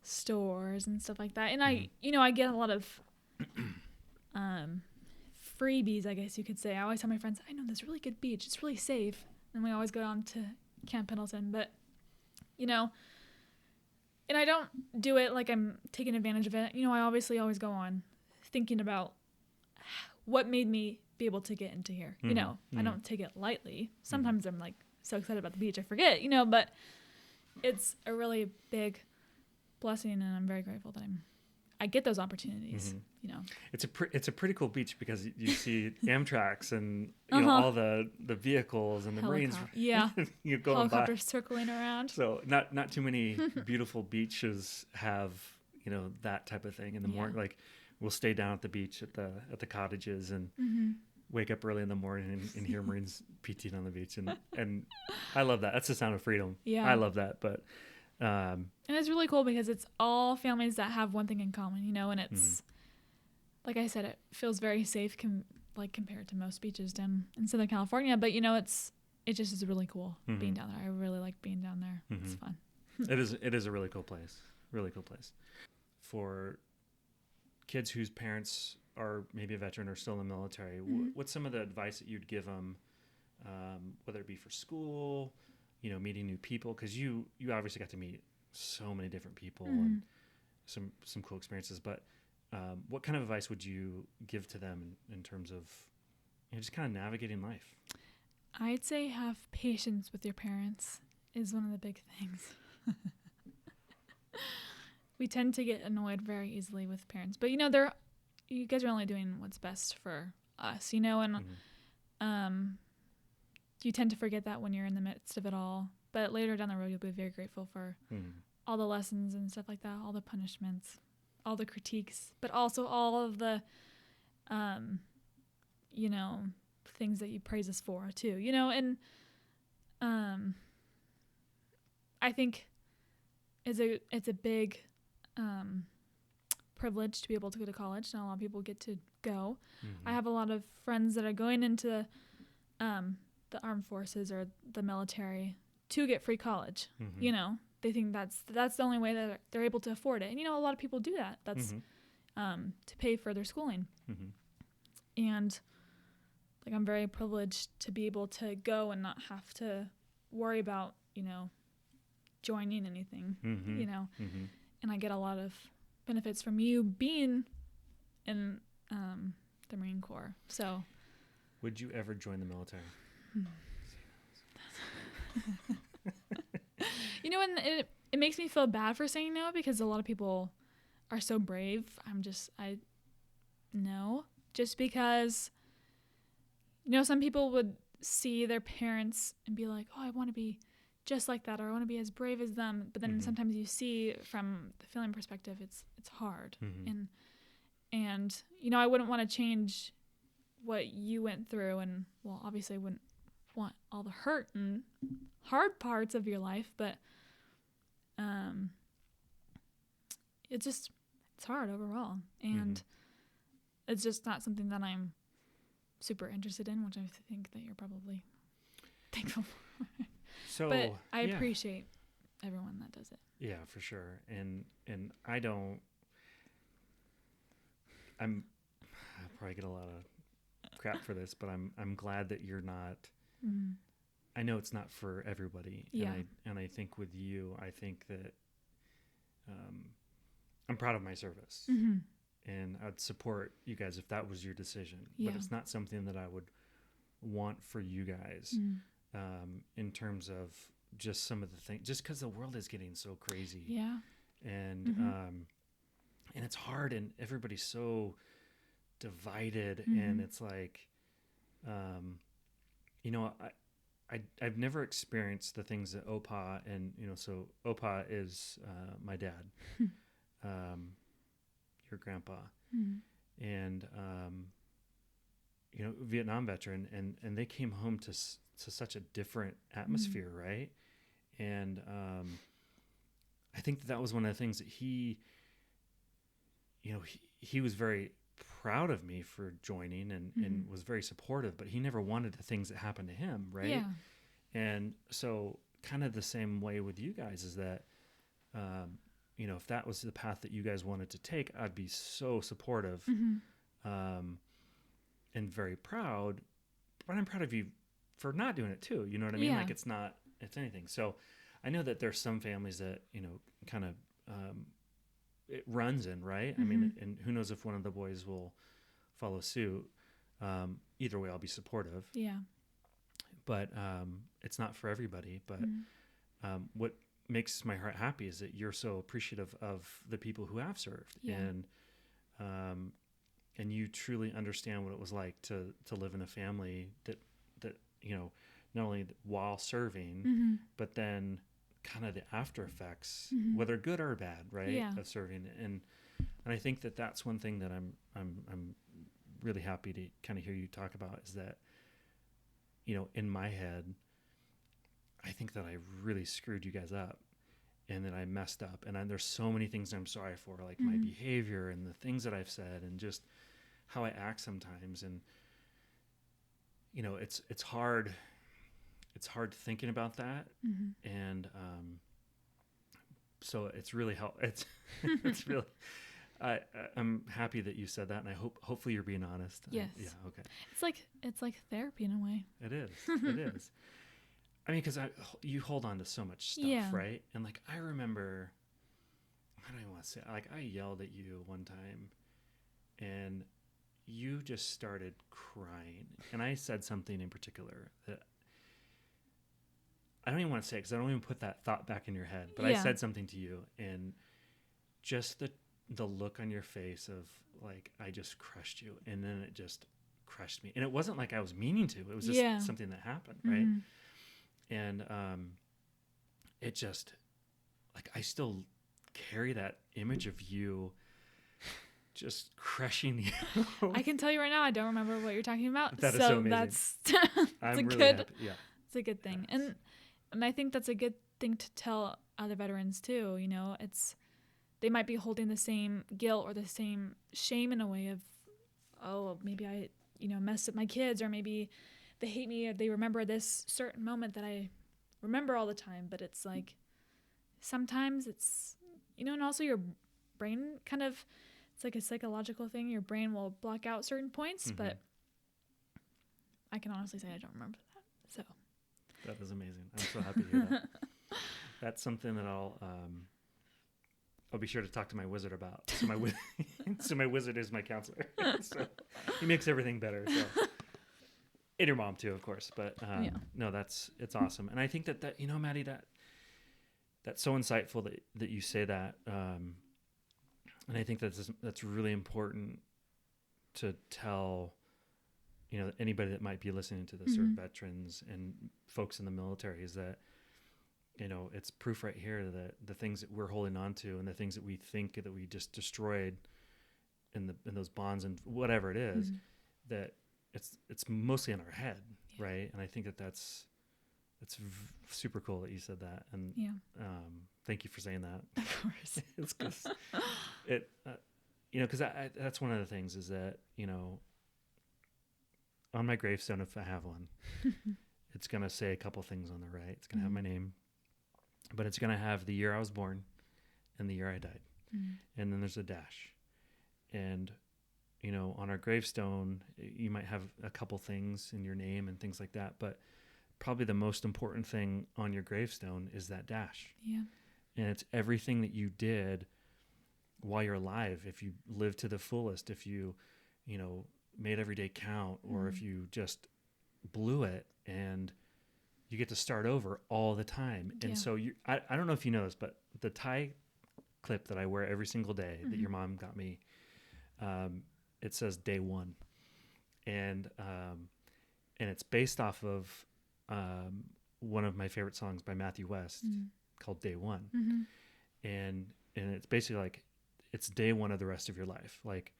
Speaker 2: stores and stuff like that. And I get a lot of freebies, I guess you could say. I always tell my friends, I know this really good beach. It's really safe. And we always go down to Camp Pendleton. But, And I don't do it like I'm taking advantage of it. You know, I obviously always go on thinking about what made me be able to get into here. You know, I don't take it lightly. Sometimes I'm like so excited about the beach, I forget, you know, but it's a really big blessing, and I'm very grateful that I get those opportunities, you know.
Speaker 1: It's a pretty cool beach because you see Amtrak's and you know all the vehicles and the Marines you going
Speaker 2: helicopters
Speaker 1: by.
Speaker 2: circling around.
Speaker 1: So not too many beautiful beaches have, you know, that type of thing in the morning. Like we'll stay down at the beach at the cottages and wake up early in the morning and hear Marines PTing on the beach, and I love that. That's the sound of freedom.
Speaker 2: Yeah,
Speaker 1: I love that, but.
Speaker 2: And it's really cool because it's all families that have one thing in common, you know, and it's, like I said, it feels very safe compared to most beaches down in Southern California. But, you know, it just is really cool being down there. I really like being down there. It's fun.
Speaker 1: It is a really cool place. Really cool place. For kids whose parents are maybe a veteran or still in the military, what's some of the advice that you'd give them, whether it be for school, you know, meeting new people, because you obviously got to meet so many different people and some cool experiences. But what kind of advice would you give to them in terms of, you know, just kind of navigating life?
Speaker 2: I'd say have patience with your parents is one of the big things. We tend to get annoyed very easily with parents, but you know, you guys are only doing what's best for us, you know, and you tend to forget that when you're in the midst of it all. But later down the road, you'll be very grateful for all the lessons and stuff like that, all the punishments, all the critiques, but also all of the, you know, things that you praise us for too, you know. And I think it's a big privilege to be able to go to college. Not a lot of people get to go. I have a lot of friends that are going into the armed forces or the military to get free college. You know, they think that's the only way that they're able to afford it. And, you know, a lot of people do that. That's to pay for their schooling. And, like, I'm very privileged to be able to go and not have to worry about, you know, joining anything, you know. And I get a lot of benefits from you being in the Marine Corps. So,
Speaker 1: would you ever join the military?
Speaker 2: You know, and it makes me feel bad for saying no, because a lot of people are so brave. No, just because, you know, some people would see their parents and be like, oh, I want to be just like that, or I want to be as brave as them. But then sometimes you see from the feeling perspective, it's hard. And, you know, I wouldn't want to change what you went through, and, well, obviously I wouldn't want all the hurt and hard parts of your life, but it's hard overall, and it's just not something that I'm super interested in, which I think that you're probably thankful for.
Speaker 1: So,
Speaker 2: but I appreciate everyone that does it.
Speaker 1: Yeah, for sure. And I'll probably get a lot of crap for this, but I'm glad that you're not. I know it's not for everybody.
Speaker 2: Yeah.
Speaker 1: And I think with you, I think that I'm proud of my service. And I'd support you guys if that was your decision.
Speaker 2: Yeah.
Speaker 1: But it's not something that I would want for you guys in terms of just some of the things, just because the world is getting so crazy.
Speaker 2: Yeah.
Speaker 1: And and it's hard, and everybody's so divided, and it's like, you know, I've never experienced the things that Opa, and, you know, so Opa is my dad, your grandpa, and you know, Vietnam veteran, and they came home to such a different atmosphere, right? And I think that was one of the things that he, you know, he was very proud of me for joining and was very supportive, but he never wanted the things that happened to him, right?
Speaker 2: Yeah.
Speaker 1: And so kind of the same way with you guys is that, you know, if that was the path that you guys wanted to take, I'd be so supportive and very proud, but I'm proud of you for not doing it too. You know what I mean?
Speaker 2: Yeah.
Speaker 1: Like it's anything. So I know that there's some families that, you know, kind of it runs in, right? I mean, and who knows if one of the boys will follow suit. Either way, I'll be supportive.
Speaker 2: Yeah.
Speaker 1: But it's not for everybody. But what makes my heart happy is that you're so appreciative of the people who have served, and you truly understand what it was like to live in a family that not only while serving, but then kind of the after effects, whether good or bad, right, of serving. And I think that that's one thing that I'm really happy to kind of hear you talk about, is that, in my head, I think that I really screwed you guys up, and that I messed up. And there's so many things I'm sorry for, like my behavior and the things that I've said and just how I act sometimes. And, it's hard. It's hard thinking about that. And so it's really it's really, I'm happy that you said that. And I hopefully you're being honest.
Speaker 2: Yes.
Speaker 1: Yeah. Okay.
Speaker 2: It's like therapy in a way.
Speaker 1: It is. It is. I mean, because you hold on to so much stuff, right? And like, I remember, I don't even want to say, like, I yelled at you one time, and you just started crying. And I said something in particular that I don't even want to say, because I don't even put that thought back in your head. But I said something to you, and just the look on your face of like, I just crushed you, and then it just crushed me. And it wasn't like I was meaning to. It was just something that happened, right? And it just, like, I still carry that image of you just crushing you.
Speaker 2: I can tell you right now, I don't remember what you're talking about.
Speaker 1: That is so amazing.
Speaker 2: That's
Speaker 1: I'm
Speaker 2: a
Speaker 1: really
Speaker 2: good,
Speaker 1: happy. Yeah.
Speaker 2: it's a good thing. And I think that's a good thing to tell other veterans too. They might be holding the same guilt or the same shame in a way of, oh, maybe I, messed up my kids, or maybe they hate me, or they remember this certain moment that I remember all the time. But it's like, sometimes it's, and also your brain kind of, it's like a psychological thing. Your brain will block out certain points, but I can honestly say I don't remember that. So
Speaker 1: that is amazing. I'm so happy to hear that. That's something that I'll be sure to talk to my wizard about. So my wizard is my counselor. So he makes everything better. So. And your mom too, of course. But no, it's awesome. And I think that Maddie, that's so insightful that you say that. And I think that's really important to tell, anybody that might be listening to this, or veterans and folks in the military, is that, it's proof right here that the things that we're holding on to, and the things that we think that we just destroyed in those bonds and whatever it is, that it's mostly in our head, right? And I think that's super cool that you said that. And thank you for saying that.
Speaker 2: Of course.
Speaker 1: It's 'cause it, because that's one of the things, is that, on my gravestone, if I have one, it's going to say a couple things on the right. It's going to have my name, but it's going to have the year I was born and the year I died. And then there's a dash. And, on our gravestone, you might have a couple things in your name and things like that, but probably the most important thing on your gravestone is that dash.
Speaker 2: Yeah.
Speaker 1: And it's everything that you did while you're alive. If you lived to the fullest, if you, made every day count, or if you just blew it, and you get to start over all the time. And so I don't know if you know this, but the tie clip that I wear every single day that your mom got me, it says day one. And it's based off of one of my favorite songs by Matthew West called Day One. And it's basically like, it's day one of the rest of your life. Like,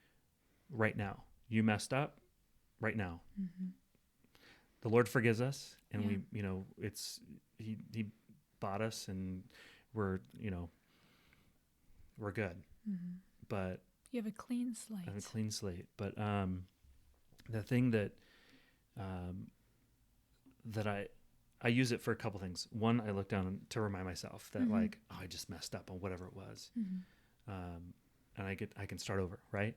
Speaker 1: right now, you messed up right now. The Lord forgives us, and we, he bought us, and we're good. But
Speaker 2: you have a clean slate.
Speaker 1: I have a clean slate. But the thing that I use it for a couple things. One, I look down to remind myself that like, oh, I just messed up on whatever it was. And I can start over, right?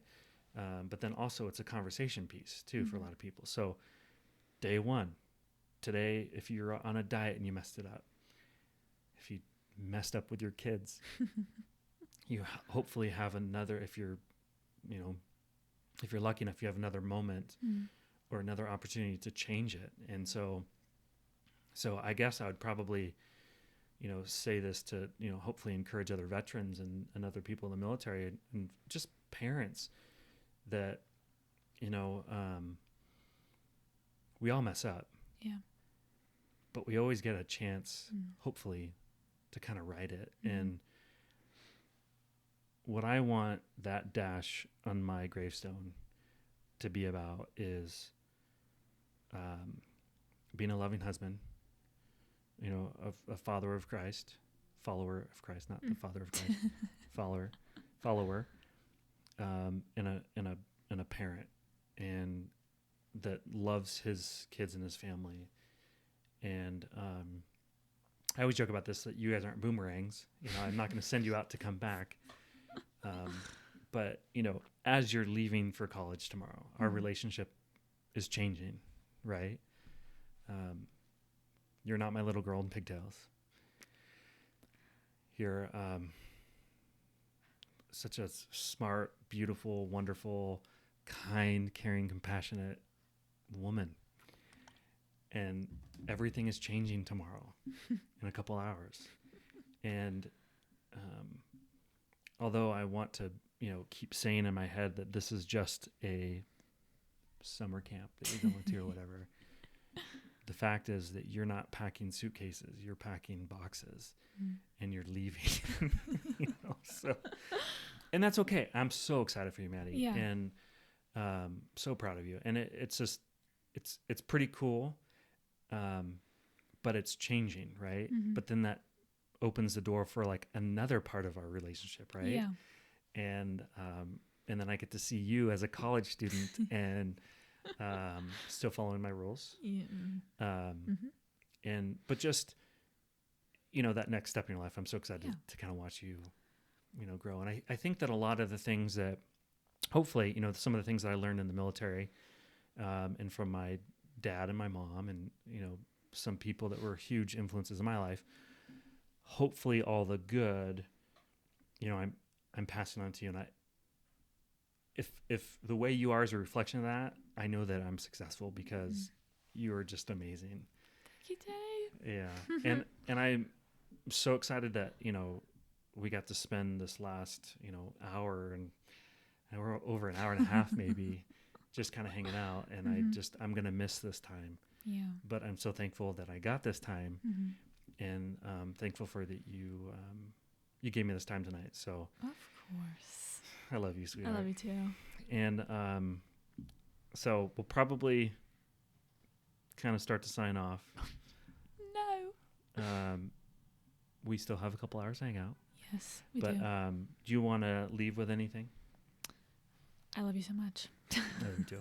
Speaker 1: But then also it's a conversation piece too for a lot of people. So day one, today, if you're on a diet and you messed it up, if you messed up with your kids, hopefully have another, if you're lucky enough, you have another moment or another opportunity to change it. And so I guess I would probably, say this to, hopefully encourage other veterans and other people in the military and just parents that, we all mess up.
Speaker 2: Yeah.
Speaker 1: But we always get a chance, hopefully, to kind of right it. And what I want that dash on my gravestone to be about is being a loving husband, a follower of Christ, not the father of Christ, follower, and a parent, and that loves his kids and his family. And I always joke about this, that you guys aren't boomerangs. I'm not going to send you out to come back. But, as you're leaving for college tomorrow, our relationship is changing, right? You're not my little girl in pigtails. You're such a smart, beautiful, wonderful, kind, caring, compassionate woman. And everything is changing tomorrow in a couple hours. And although I want to, keep saying in my head that this is just a summer camp that you're going to or whatever, the fact is that you're not packing suitcases, you're packing boxes and you're leaving, so, and that's okay. I'm so excited for you, Maddie.
Speaker 2: Yeah.
Speaker 1: And so proud of you. And it's just, it's pretty cool. But it's changing, right? But then that opens the door for like another part of our relationship, right?
Speaker 2: Yeah.
Speaker 1: And then I get to see you as a college student and still following my rules.
Speaker 2: Yeah.
Speaker 1: But just, that next step in your life, I'm so excited to kind of watch you, grow. And I think that a lot of the things that hopefully, some of the things that I learned in the military and from my dad and my mom and, some people that were huge influences in my life, hopefully all the good, I'm passing on to you. And if the way you are is a reflection of that, I know that I'm successful because you are just amazing.
Speaker 2: Thank you, Dave.
Speaker 1: Yeah. And I'm so excited that, we got to spend this last, hour and we're over an hour and a half, maybe just kind of hanging out. And I'm going to miss this time.
Speaker 2: Yeah.
Speaker 1: But I'm so thankful that I got this time and thankful for that you gave me this time tonight. So
Speaker 2: of course.
Speaker 1: I love you, sweetheart.
Speaker 2: I love you too.
Speaker 1: And so we'll probably kind of start to sign off.
Speaker 2: No.
Speaker 1: We still have a couple hours to hang out.
Speaker 2: Yes, we
Speaker 1: do.
Speaker 2: do
Speaker 1: You want to leave with anything?
Speaker 2: I love you so much.
Speaker 1: I love you too.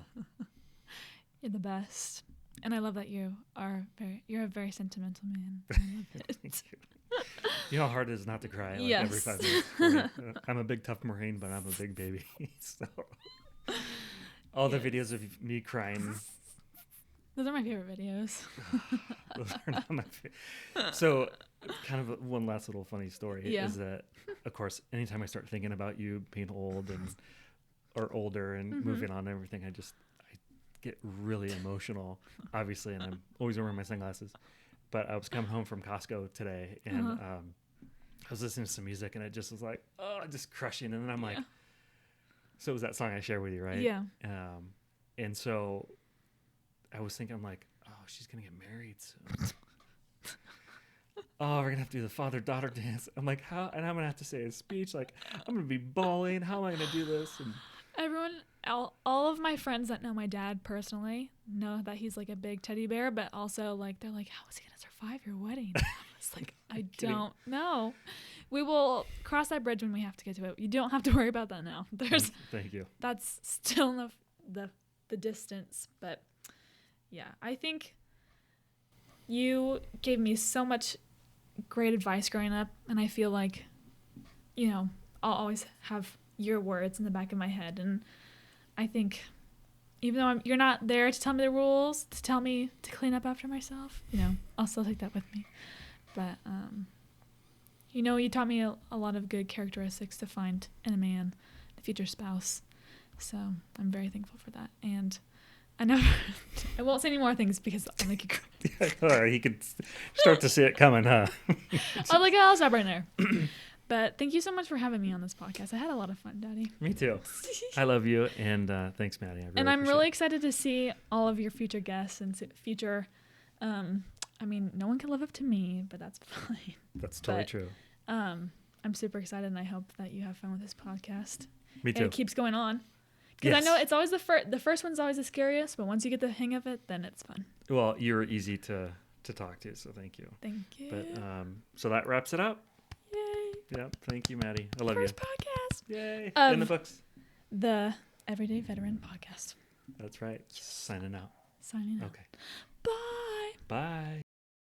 Speaker 2: You're the best. And I love that you're a very sentimental man. I love it.
Speaker 1: Thank you. You know how hard it is not to cry
Speaker 2: yes.
Speaker 1: every 5 minutes. I'm a big tough Marine, but I'm a big baby. So all the videos of me crying.
Speaker 2: Those are my favorite videos.
Speaker 1: Those are not my favorite. So kind of one last little funny story is that, of course, anytime I start thinking about you being old or older and moving on and everything, I get really emotional, obviously, and I'm always wearing my sunglasses. But I was coming home from Costco today, and I was listening to some music, and it just was like, just crushing. And then I'm like, so it was that song I shared with you, right?
Speaker 2: Yeah.
Speaker 1: And so I was thinking, I'm like, she's going to get married soon. We're going to have to do the father-daughter dance. I'm like, how? And I'm going to have to say a speech. Like, I'm going to be bawling. How am I going to do this? And
Speaker 2: all of my friends that know my dad personally know that he's like a big teddy bear, but also like they're like, how is he gonna survive your wedding? I was like, I don't know. We will cross that bridge when we have to get to it. You don't have to worry about that now.
Speaker 1: Thank you.
Speaker 2: That's still in the distance, but yeah, I think you gave me so much great advice growing up, and I feel like, I'll always have your words in the back of my head. And I think even though you're not there to tell me the rules, to tell me to clean up after myself, I'll still take that with me. But You taught me a lot of good characteristics to find in a man, the future spouse. So I'm very thankful for that. And I won't say any more things because I'll make you cry.
Speaker 1: All right, he could start to see it coming, huh?
Speaker 2: I'll stop right there. But thank you so much for having me on this podcast. I had a lot of fun, Daddy.
Speaker 1: Me too. I love you, and thanks, Maddie.
Speaker 2: I'm really excited to see all of your future guests and future. No one can live up to me, but that's fine.
Speaker 1: That's totally true.
Speaker 2: I'm super excited, and I hope that you have fun with this podcast.
Speaker 1: Me too.
Speaker 2: And it keeps going on. Because I know it's always the first one's always the scariest, but once you get the hang of it, then it's fun.
Speaker 1: Well, you're easy to talk to, so thank you.
Speaker 2: Thank you.
Speaker 1: But so that wraps it up.
Speaker 2: Yay.
Speaker 1: Yep. Thank you, Maddie. I love
Speaker 2: First
Speaker 1: you.
Speaker 2: podcast.
Speaker 1: Yay. In the books.
Speaker 2: The Everyday Veteran Podcast.
Speaker 1: That's right. Signing out.
Speaker 2: Signing out.
Speaker 1: Okay.
Speaker 2: Bye.
Speaker 1: Bye.